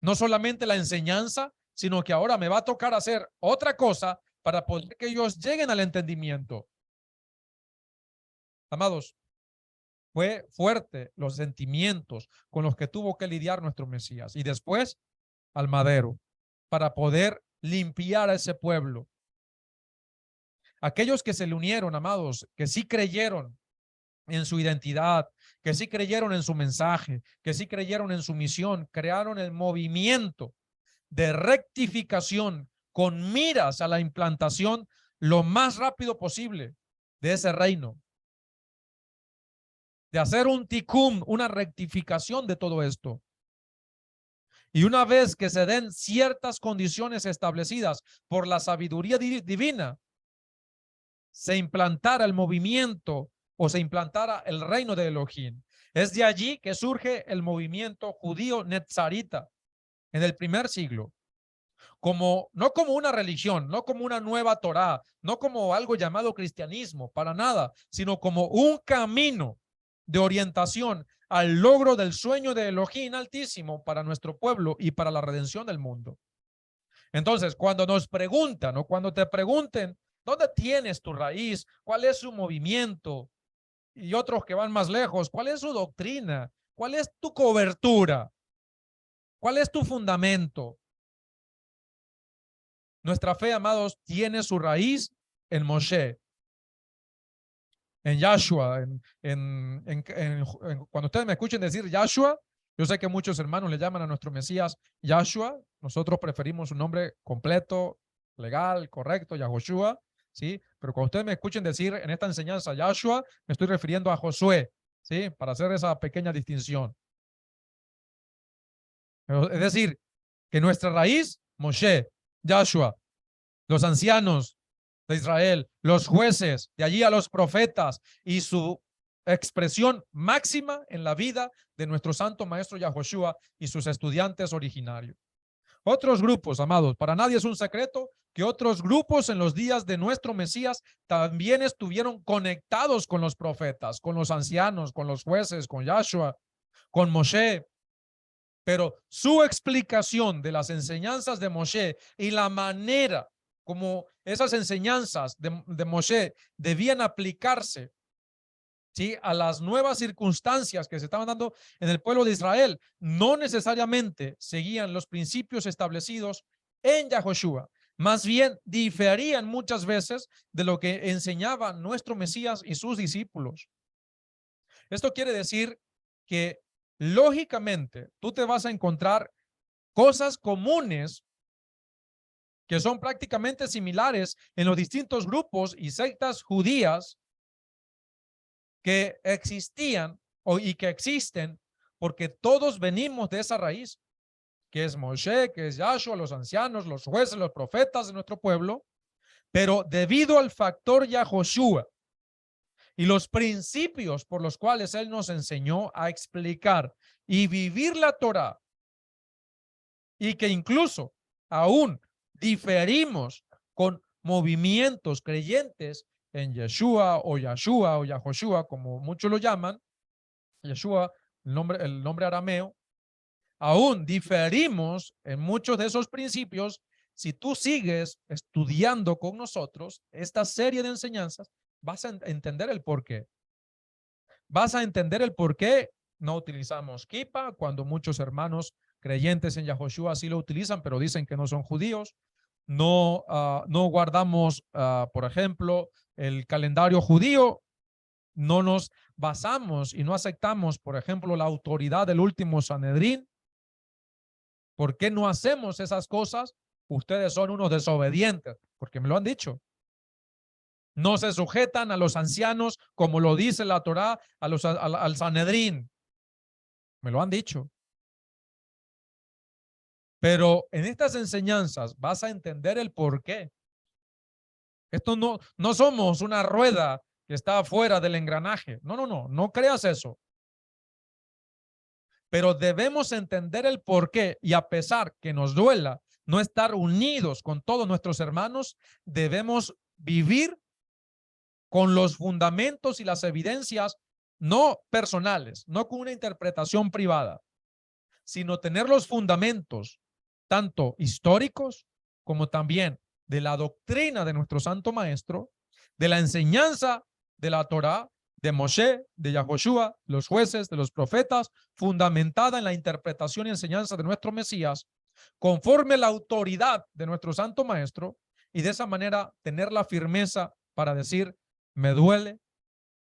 no solamente la enseñanza, sino que ahora me va a tocar hacer otra cosa para poder que ellos lleguen al entendimiento. Amados, Fue fuerte los sentimientos con los que tuvo que lidiar nuestro Mesías. Y después al madero para poder limpiar a ese pueblo. Aquellos que se le unieron, amados, que sí creyeron en su identidad, que sí creyeron en su mensaje, que sí creyeron en su misión, crearon el movimiento de rectificación con miras a la implantación lo más rápido posible de ese reino, de hacer un tikkun, una rectificación de todo esto. Y una vez que se den ciertas condiciones establecidas por la sabiduría divina, se implantara el movimiento o se implantara el reino de Elohim. Es de allí que surge el movimiento judío netzarita en el primer siglo. No como una religión, no como una nueva Torá, no como algo llamado cristianismo, para nada, sino como un camino de orientación al logro del sueño de Elohim Altísimo para nuestro pueblo y para la redención del mundo. Entonces, cuando nos preguntan o cuando te pregunten, ¿dónde tienes tu raíz? ¿Cuál es su movimiento? Y otros que van más lejos, ¿cuál es su doctrina? ¿Cuál es tu cobertura? ¿Cuál es tu fundamento? Nuestra fe, amados, tiene su raíz en Moshe, en Yahshua. Cuando ustedes me escuchen decir Yahshua, yo sé que muchos hermanos le llaman a nuestro Mesías Yahshua. Nosotros preferimos un nombre completo, legal, correcto, Yahoshua, ¿sí? Pero cuando ustedes me escuchen decir en esta enseñanza Yahshua, me estoy refiriendo a Josué, ¿sí? Para hacer esa pequeña distinción. Es decir, que nuestra raíz, Moshe, Yahshua, los ancianos de Israel, los jueces, de allí a los profetas y su expresión máxima en la vida de nuestro santo maestro Yahoshua y sus estudiantes originarios. Otros grupos, amados, para nadie es un secreto que otros grupos en los días de nuestro Mesías también estuvieron conectados con los profetas, con los ancianos, con los jueces, con Yahshua, con Moshe. Pero su explicación de las enseñanzas de Moshe y la manera como esas enseñanzas de Moshe debían aplicarse, ¿sí?, a las nuevas circunstancias que se estaban dando en el pueblo de Israel, no necesariamente seguían los principios establecidos en Yahoshua. Más bien diferían muchas veces de lo que enseñaban nuestro Mesías y sus discípulos. Esto quiere decir que lógicamente tú te vas a encontrar cosas comunes que son prácticamente similares en los distintos grupos y sectas judías que existían y que existen, porque todos venimos de esa raíz, que es Moshe, que es Yahshua, los ancianos, los jueces, los profetas de nuestro pueblo, pero debido al factor Yahoshua y los principios por los cuales él nos enseñó a explicar y vivir la Torá, y que incluso aún diferimos con movimientos creyentes en Yeshua o Yahoshua, como muchos lo llaman, Yeshua, el nombre arameo, aún diferimos en muchos de esos principios. Si tú sigues estudiando con nosotros esta serie de enseñanzas, vas a entender el por qué. Vas a entender el por qué no utilizamos kippah cuando muchos hermanos creyentes en Yahoshua así lo utilizan, pero dicen que no son judíos. No guardamos, por ejemplo, el calendario judío. No nos basamos y no aceptamos, por ejemplo, la autoridad del último Sanedrín. ¿Por qué no hacemos esas cosas? Ustedes son unos desobedientes, porque me lo han dicho. No se sujetan a los ancianos, como lo dice la Torá, al Sanedrín. Me lo han dicho. Pero en estas enseñanzas vas a entender el por qué. Esto no somos una rueda que está fuera del engranaje. No creas eso. Pero debemos entender el por qué, y a pesar que nos duela no estar unidos con todos nuestros hermanos, debemos vivir con los fundamentos y las evidencias no personales, no con una interpretación privada, sino tener los fundamentos tanto históricos como también de la doctrina de nuestro Santo Maestro, de la enseñanza de la Torá de Moshe, de Yahoshua, los jueces, de los profetas, fundamentada en la interpretación y enseñanza de nuestro Mesías, conforme a la autoridad de nuestro Santo Maestro, y de esa manera tener la firmeza para decir, me duele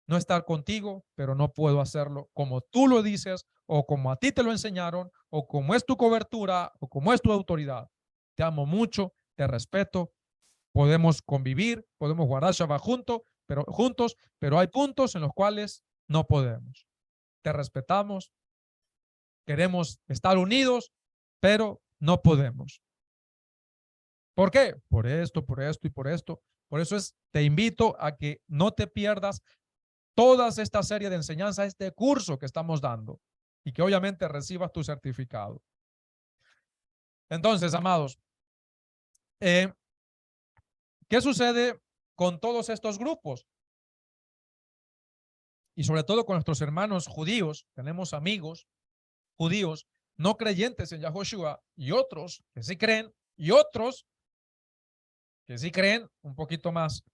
no estar contigo, pero no puedo hacerlo como tú lo dices, o como a ti te lo enseñaron, o como es tu cobertura, o como es tu autoridad. Te amo mucho, te respeto, podemos convivir, podemos guardar Shabbat juntos, pero hay puntos en los cuales no podemos. Te respetamos, queremos estar unidos, pero no podemos. ¿Por qué? Por esto y por esto. Por eso te invito a que no te pierdas toda esta serie de enseñanza, este curso que estamos dando, y que obviamente recibas tu certificado. Entonces, amados, ¿qué sucede con todos estos grupos? Y sobre todo con nuestros hermanos judíos. Tenemos amigos judíos no creyentes en Yahoshua, y otros que sí creen, y otros que sí creen un poquito más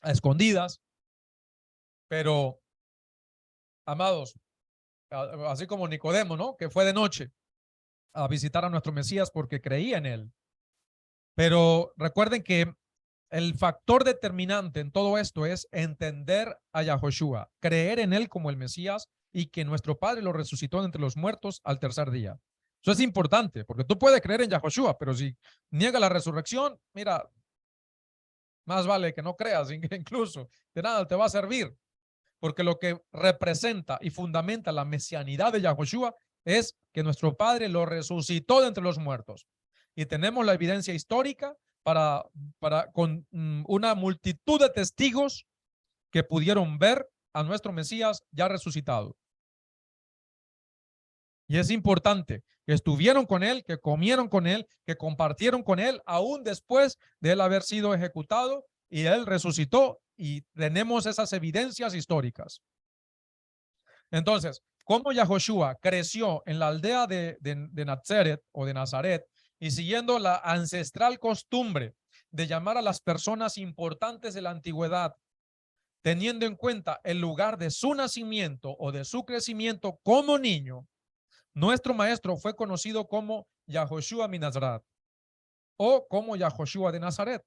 a escondidas. Pero, amados, así como Nicodemo, ¿no? Que fue de noche a visitar a nuestro Mesías porque creía en él. Pero recuerden que el factor determinante en todo esto es entender a Yahoshua, creer en él como el Mesías, y que nuestro Padre lo resucitó de entre los muertos al tercer día. Eso es importante, porque tú puedes creer en Yahoshua, pero si niega la resurrección, mira, más vale que no creas, incluso de nada te va a servir, porque lo que representa y fundamenta la mesianidad de Yahoshua es que nuestro Padre lo resucitó de entre los muertos. Y tenemos la evidencia histórica con una multitud de testigos que pudieron ver a nuestro Mesías ya resucitado. Y es importante que estuvieron con él, que comieron con él, que compartieron con él, aún después de él haber sido ejecutado, y él resucitó, y tenemos esas evidencias históricas. Entonces, ¿cómo Yahoshua creció en la aldea de Nazaret o de Nazaret, y siguiendo la ancestral costumbre de llamar a las personas importantes de la antigüedad, teniendo en cuenta el lugar de su nacimiento o de su crecimiento como niño? Nuestro maestro fue conocido como Yahoshua min Nazaret, o como Yahoshua de Nazaret.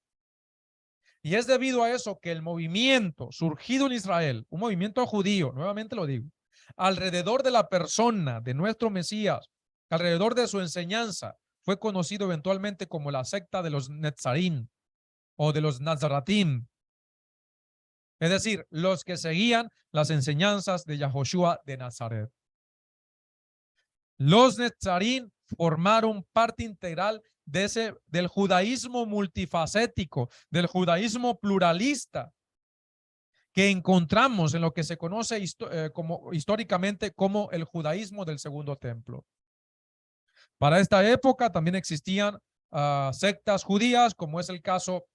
Y es debido a eso que el movimiento surgido en Israel, un movimiento judío, nuevamente lo digo, alrededor de la persona de nuestro Mesías, alrededor de su enseñanza, fue conocido eventualmente como la secta de los Netzarim o de los Nazaratim. Es decir, los que seguían las enseñanzas de Yahoshua de Nazaret. Los Netzarim formaron parte integral del judaísmo multifacético, del judaísmo pluralista, que encontramos en lo que se conoce históricamente como el judaísmo del Segundo Templo. Para esta época también existían sectas judías, como es el caso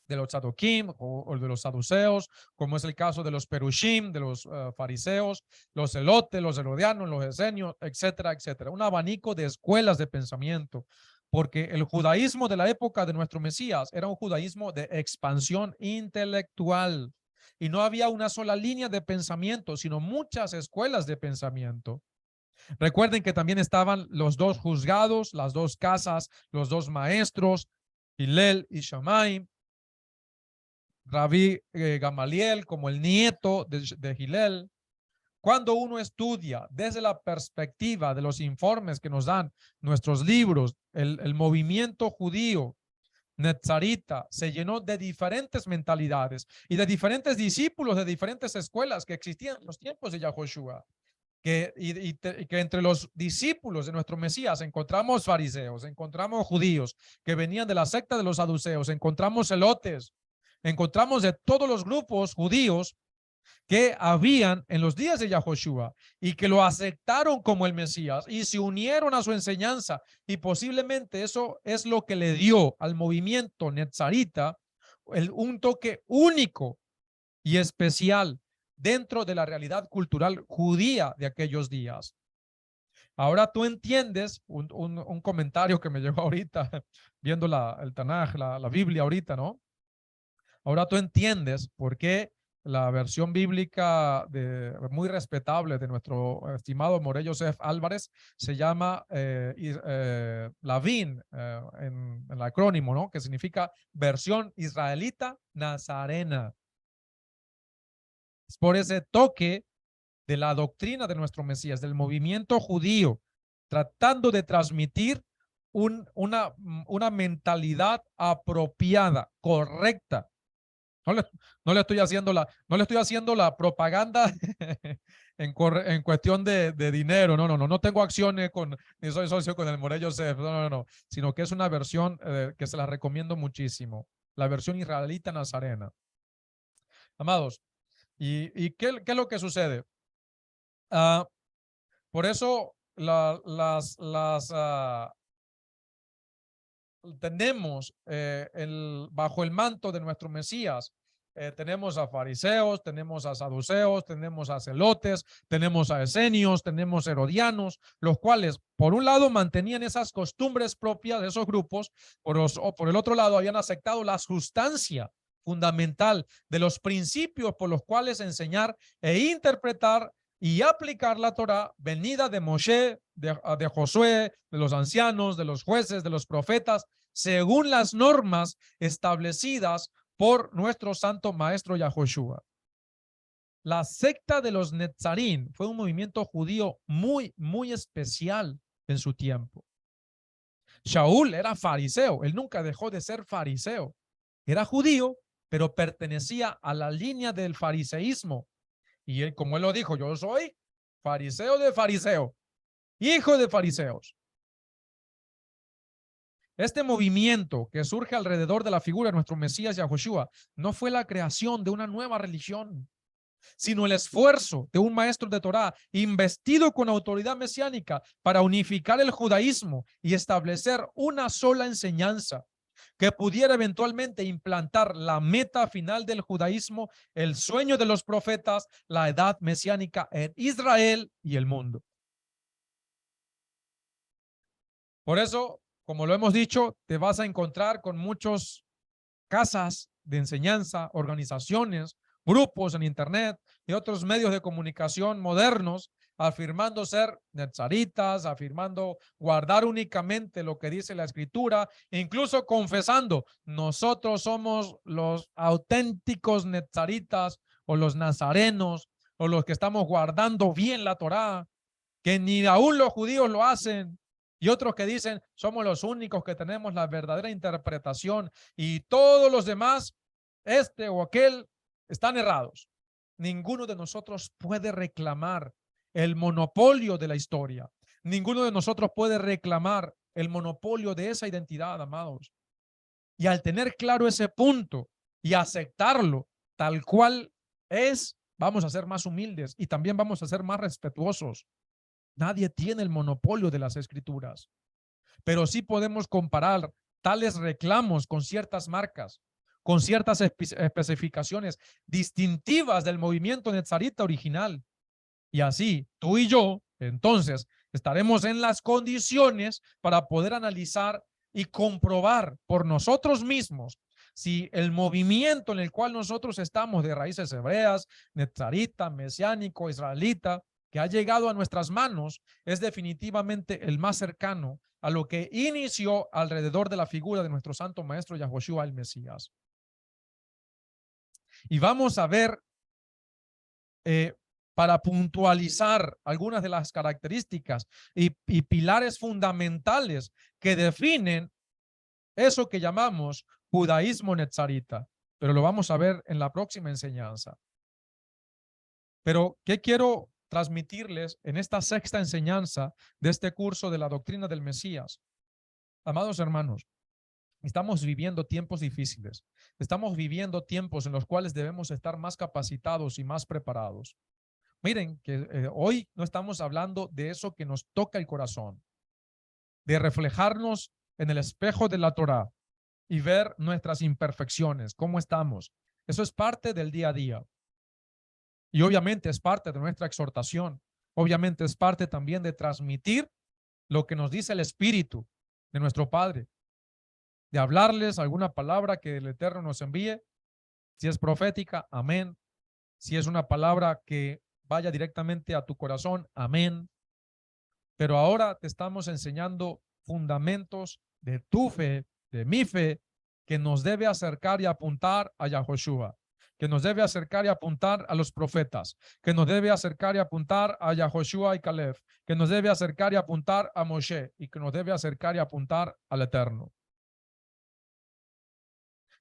de los Sadokim o de los saduceos, como es el caso de los Perushim, de los fariseos, los elotes, los herodianos, los esenios, etcétera, etcétera. Un abanico de escuelas de pensamiento, porque el judaísmo de la época de nuestro Mesías era un judaísmo de expansión intelectual, y no había una sola línea de pensamiento, sino muchas escuelas de pensamiento. Recuerden que también estaban los dos juzgados, las dos casas, los dos maestros, Hillel y Shammai, Rabí Gamaliel como el nieto de Hillel. Cuando uno estudia desde la perspectiva de los informes que nos dan nuestros libros, el movimiento judío netzarita se llenó de diferentes mentalidades y de diferentes discípulos de diferentes escuelas que existían en los tiempos de Yahoshua. Que entre los discípulos de nuestro Mesías encontramos fariseos, encontramos judíos que venían de la secta de los saduceos, encontramos elotes, encontramos de todos los grupos judíos que habían en los días de Yahoshua y que lo aceptaron como el Mesías y se unieron a su enseñanza, y posiblemente eso es lo que le dio al movimiento netzarita un toque único y especial dentro de la realidad cultural judía de aquellos días. Ahora tú entiendes un comentario que me llegó ahorita viendo el Tanaj, la Biblia ahorita, ¿no? Ahora tú entiendes por qué la versión bíblica muy respetable de nuestro estimado Morey Joseph Álvarez se llama Lavín, en el acrónimo, ¿no? Que significa versión israelita nazarena. Es por ese toque de la doctrina de nuestro Mesías, del movimiento judío, tratando de transmitir una mentalidad apropiada, correcta. No le estoy haciendo la propaganda en cuestión de dinero. No tengo acciones ni soy socio con el Morey Joseph. No. Sino que es una versión que se la recomiendo muchísimo. La versión israelita nazarena. Amados, ¿y qué es lo que sucede? Por eso tenemos bajo el manto de nuestro Mesías, tenemos a fariseos, tenemos a saduceos, tenemos a celotes, tenemos a esenios, tenemos herodianos, los cuales por un lado mantenían esas costumbres propias de esos grupos, por el otro lado habían aceptado la sustancia fundamental de los principios por los cuales enseñar e interpretar y aplicar la Torá venida de Moshe, de Josué, de los ancianos, de los jueces, de los profetas, según las normas establecidas por nuestro santo maestro Yahoshua. La secta de los Netzarín fue un movimiento judío muy especial en su tiempo. Shaul era fariseo, él nunca dejó de ser fariseo. Era judío, pero pertenecía a la línea del fariseísmo. Y él, como él lo dijo, yo soy fariseo de fariseo, hijo de fariseos. Este movimiento que surge alrededor de la figura de nuestro Mesías Yahoshua no fue la creación de una nueva religión, sino el esfuerzo de un maestro de Torá investido con autoridad mesiánica para unificar el judaísmo y establecer una sola enseñanza que pudiera eventualmente implantar la meta final del judaísmo, el sueño de los profetas, la edad mesiánica en Israel y el mundo. Por eso, como lo hemos dicho, te vas a encontrar con muchas casas de enseñanza, organizaciones, grupos en internet y otros medios de comunicación modernos afirmando ser netzaritas, afirmando guardar únicamente lo que dice la escritura, incluso confesando, nosotros somos los auténticos netzaritas o los nazarenos o los que estamos guardando bien la Torá, que ni aún los judíos lo hacen. Y otros que dicen, somos los únicos que tenemos la verdadera interpretación y todos los demás, este o aquel, están errados. Ninguno de nosotros puede reclamar el monopolio de la historia. Ninguno de nosotros puede reclamar el monopolio de esa identidad, amados. Y al tener claro ese punto y aceptarlo tal cual es, vamos a ser más humildes y también vamos a ser más respetuosos. Nadie tiene el monopolio de las escrituras, pero sí podemos comparar tales reclamos con ciertas marcas, con ciertas especificaciones distintivas del movimiento netzarita original. Y así, tú y yo, entonces, estaremos en las condiciones para poder analizar y comprobar por nosotros mismos si el movimiento en el cual nosotros estamos de raíces hebreas, netzarita, mesiánico, israelita, que ha llegado a nuestras manos es definitivamente el más cercano a lo que inició alrededor de la figura de nuestro santo maestro Yahoshua el Mesías. Y vamos a ver, para puntualizar algunas de las características y pilares fundamentales que definen eso que llamamos judaísmo netzarita, pero lo vamos a ver en la próxima enseñanza. Pero, ¿qué quiero transmitirles en esta sexta enseñanza de este curso de la doctrina del Mesías? Amados hermanos, estamos viviendo tiempos difíciles. Estamos viviendo tiempos en los cuales debemos estar más capacitados y más preparados. Miren que hoy no estamos hablando de eso que nos toca el corazón, de reflejarnos en el espejo de la Torá y ver nuestras imperfecciones, cómo estamos. Eso es parte del día a día. Y obviamente es parte de nuestra exhortación. Obviamente es parte también de transmitir lo que nos dice el Espíritu de nuestro Padre. De hablarles alguna palabra que el Eterno nos envíe. Si es profética, amén. Si es una palabra que vaya directamente a tu corazón, amén. Pero ahora te estamos enseñando fundamentos de tu fe, de mi fe, que nos debe acercar y apuntar a Yahoshua, que nos debe acercar y apuntar a los profetas, que nos debe acercar y apuntar a Yahoshua y Caleb, que nos debe acercar y apuntar a Moshe y que nos debe acercar y apuntar al Eterno.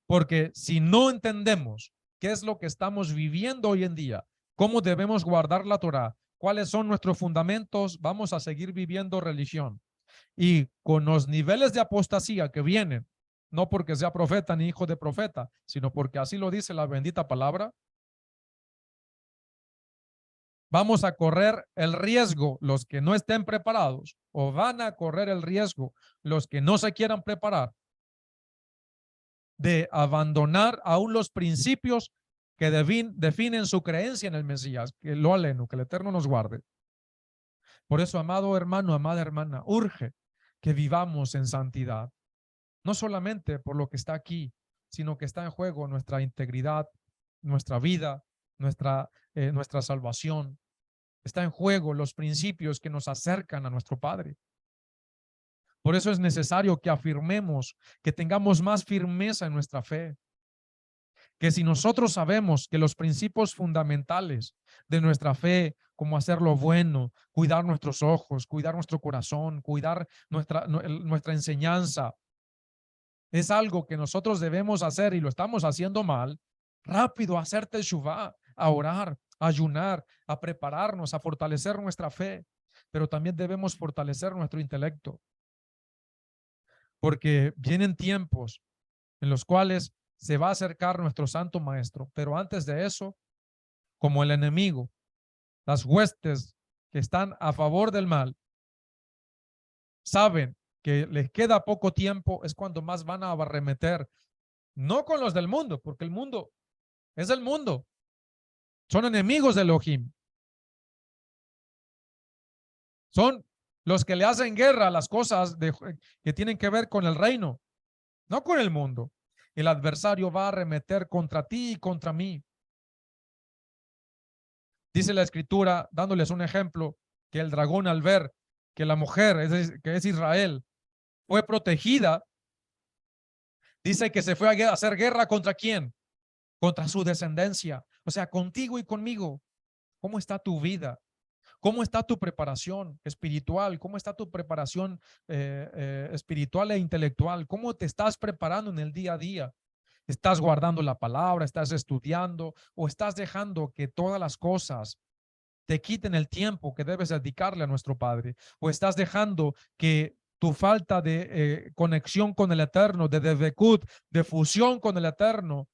Porque si no entendemos qué es lo que estamos viviendo hoy en día, cómo debemos guardar la Torá, cuáles son nuestros fundamentos, vamos a seguir viviendo religión. Y con los niveles de apostasía que vienen, no porque sea profeta ni hijo de profeta, sino porque así lo dice la bendita palabra, vamos a correr el riesgo, los que no estén preparados, o van a correr el riesgo, los que no se quieran preparar, de abandonar aún los principios que definen su creencia en el Mesías. Que lo aleno, que el Eterno nos guarde. Por eso, amado hermano, amada hermana, urge que vivamos en santidad, no solamente por lo que está aquí, sino que está en juego nuestra integridad, nuestra vida, nuestra salvación. Está en juego los principios que nos acercan a nuestro Padre. Por eso es necesario que afirmemos, que tengamos más firmeza en nuestra fe. Que si nosotros sabemos que los principios fundamentales de nuestra fe, como hacer lo bueno, cuidar nuestros ojos, cuidar nuestro corazón, cuidar nuestra enseñanza, es algo que nosotros debemos hacer y lo estamos haciendo mal, rápido hacer teshuvá, a orar, a ayunar, a prepararnos, a fortalecer nuestra fe, pero también debemos fortalecer nuestro intelecto. Porque vienen tiempos en los cuales se va a acercar nuestro Santo Maestro, pero antes de eso, como el enemigo, las huestes que están a favor del mal, saben que les queda poco tiempo, es cuando más van a arremeter, no con los del mundo, porque el mundo es el mundo, son enemigos de Elohim, son los que le hacen guerra a las cosas que tienen que ver con el reino, no con el mundo. El adversario va a arremeter contra ti y contra mí. Dice la escritura, dándoles un ejemplo, que el dragón, al ver que la mujer, que es Israel, fue protegida, dice que se fue a hacer guerra ¿contra quién? Contra su descendencia, o sea, contigo y conmigo. ¿Cómo está tu vida? ¿Cómo está tu preparación espiritual? ¿Cómo está tu preparación espiritual e intelectual? ¿Cómo te estás preparando en el día a día? ¿Estás guardando la palabra? ¿Estás estudiando? ¿O estás dejando que todas las cosas te quiten el tiempo que debes dedicarle a nuestro Padre? ¿O estás dejando que tu falta de conexión con el Eterno, de devekut, de fusión con el Eterno?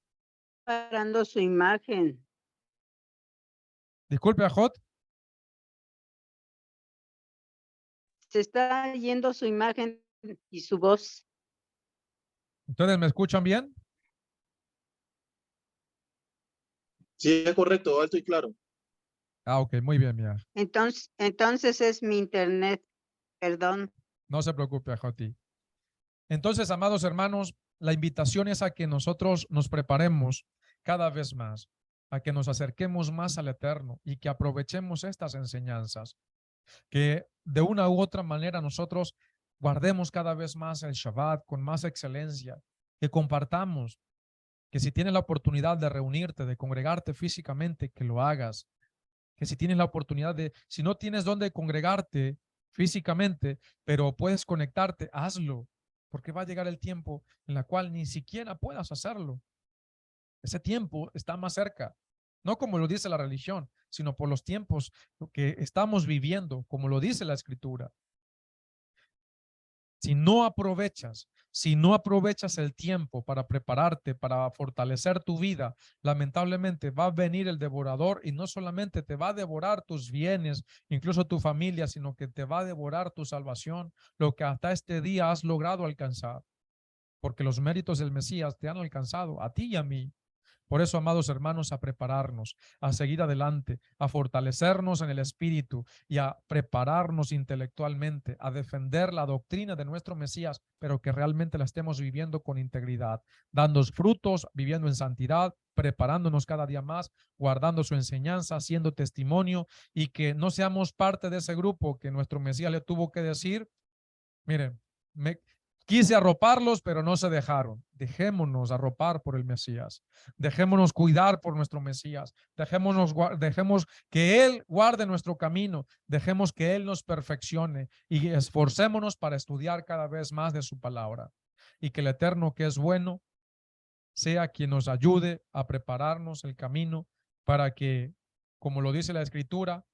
Parando su imagen. Disculpe, Ajot. Se está yendo su imagen y su voz. ¿Ustedes me escuchan bien? Sí, es correcto, alto y claro. Ah, ok, muy bien, mira. Entonces es mi internet, perdón. No se preocupe, Ajoti. Entonces, amados hermanos, la invitación es a que nosotros nos preparemos cada vez más, a que nos acerquemos más al Eterno y que aprovechemos estas enseñanzas, que de una u otra manera nosotros guardemos cada vez más el Shabbat con más excelencia, que compartamos, que si tienes la oportunidad de reunirte, de congregarte físicamente, que lo hagas, que si tienes la oportunidad si no tienes dónde congregarte físicamente, pero puedes conectarte, hazlo, porque va a llegar el tiempo en la cual ni siquiera puedas hacerlo. Ese tiempo está más cerca, no como lo dice la religión, sino por los tiempos que estamos viviendo, como lo dice la Escritura. Si no aprovechas el tiempo para prepararte, para fortalecer tu vida, lamentablemente va a venir el devorador y no solamente te va a devorar tus bienes, incluso tu familia, sino que te va a devorar tu salvación, lo que hasta este día has logrado alcanzar, porque los méritos del Mesías te han alcanzado a ti y a mí. Por eso, amados hermanos, a prepararnos, a seguir adelante, a fortalecernos en el espíritu y a prepararnos intelectualmente, a defender la doctrina de nuestro Mesías, pero que realmente la estemos viviendo con integridad, dando frutos, viviendo en santidad, preparándonos cada día más, guardando su enseñanza, haciendo testimonio, y que no seamos parte de ese grupo que nuestro Mesías le tuvo que decir: miren, me quise arroparlos, pero no se dejaron. Dejémonos arropar por el Mesías. Dejémonos cuidar por nuestro Mesías. Dejemos que Él guarde nuestro camino. Dejemos que Él nos perfeccione y esforcémonos para estudiar cada vez más de su palabra. Y que el Eterno, que es bueno, sea quien nos ayude a prepararnos el camino para que, como lo dice la Escritura,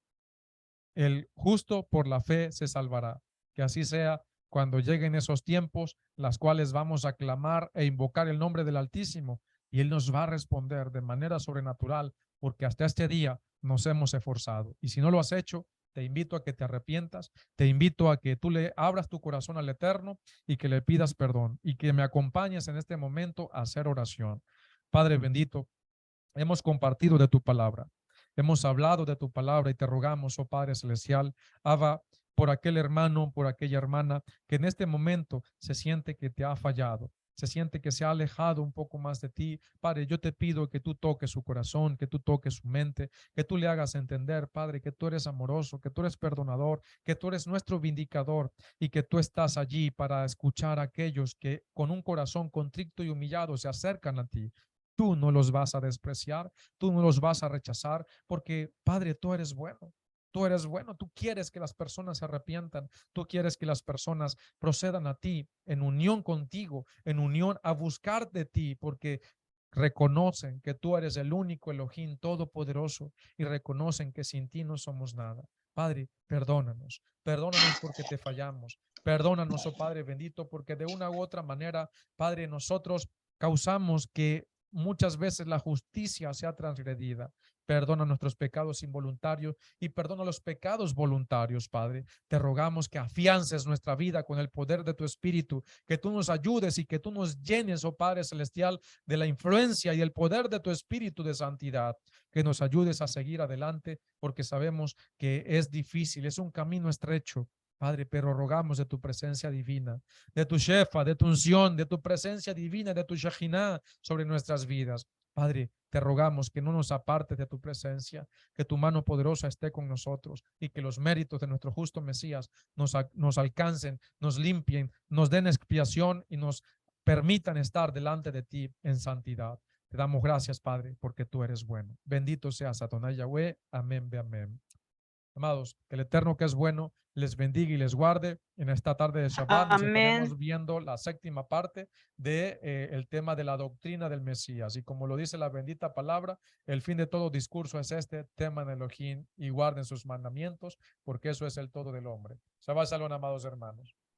el justo por la fe se salvará. Que así sea cuando lleguen esos tiempos, las cuales vamos a clamar e invocar el nombre del Altísimo, y Él nos va a responder de manera sobrenatural, porque hasta este día nos hemos esforzado. Y si no lo has hecho, te invito a que te arrepientas, te invito a que tú le abras tu corazón al Eterno y que le pidas perdón y que me acompañes en este momento a hacer oración. Padre bendito, hemos compartido de tu palabra. Hemos hablado de tu palabra y te rogamos, oh Padre Celestial, Abba, por aquel hermano, por aquella hermana que en este momento se siente que te ha fallado, se siente que se ha alejado un poco más de ti. Padre, yo te pido que tú toques su corazón, que tú toques su mente, que tú le hagas entender, Padre, que tú eres amoroso, que tú eres perdonador, que tú eres nuestro vindicador y que tú estás allí para escuchar a aquellos que con un corazón contrito y humillado se acercan a ti. Tú no los vas a despreciar, tú no los vas a rechazar, porque Padre, tú eres bueno. Tú eres bueno, tú quieres que las personas se arrepientan, tú quieres que las personas procedan a ti en unión contigo, en unión a buscar de ti, porque reconocen que tú eres el único Elohim todopoderoso y reconocen que sin ti no somos nada. Padre, perdónanos, perdónanos porque te fallamos, perdónanos, oh Padre bendito, porque de una u otra manera, Padre, nosotros causamos que muchas veces la justicia sea transgredida. Perdona nuestros pecados involuntarios y perdona los pecados voluntarios, Padre. Te rogamos que afiances nuestra vida con el poder de tu Espíritu, que tú nos ayudes y que tú nos llenes, oh Padre Celestial, de la influencia y el poder de tu Espíritu de santidad, que nos ayudes a seguir adelante, porque sabemos que es difícil, es un camino estrecho, Padre, pero rogamos de tu presencia divina, de tu shefa, de tu unción, de tu presencia divina, de tu Shekinah sobre nuestras vidas. Padre, te rogamos que no nos apartes de tu presencia, que tu mano poderosa esté con nosotros y que los méritos de nuestro justo Mesías nos alcancen, nos limpien, nos den expiación y nos permitan estar delante de ti en santidad. Te damos gracias, Padre, porque tú eres bueno. Bendito seas, Adonai Yahweh. Amén, amén. Amados, que el Eterno, que es bueno, les bendiga y les guarde. En esta tarde de Shabbat nos estaremos Amén. viendo la séptima parte de el tema de la doctrina del Mesías. Y como lo dice la bendita palabra, el fin de todo discurso es este: teman a Elohim y guarden sus mandamientos, porque eso es el todo del hombre. Shabbat shalom, amados hermanos.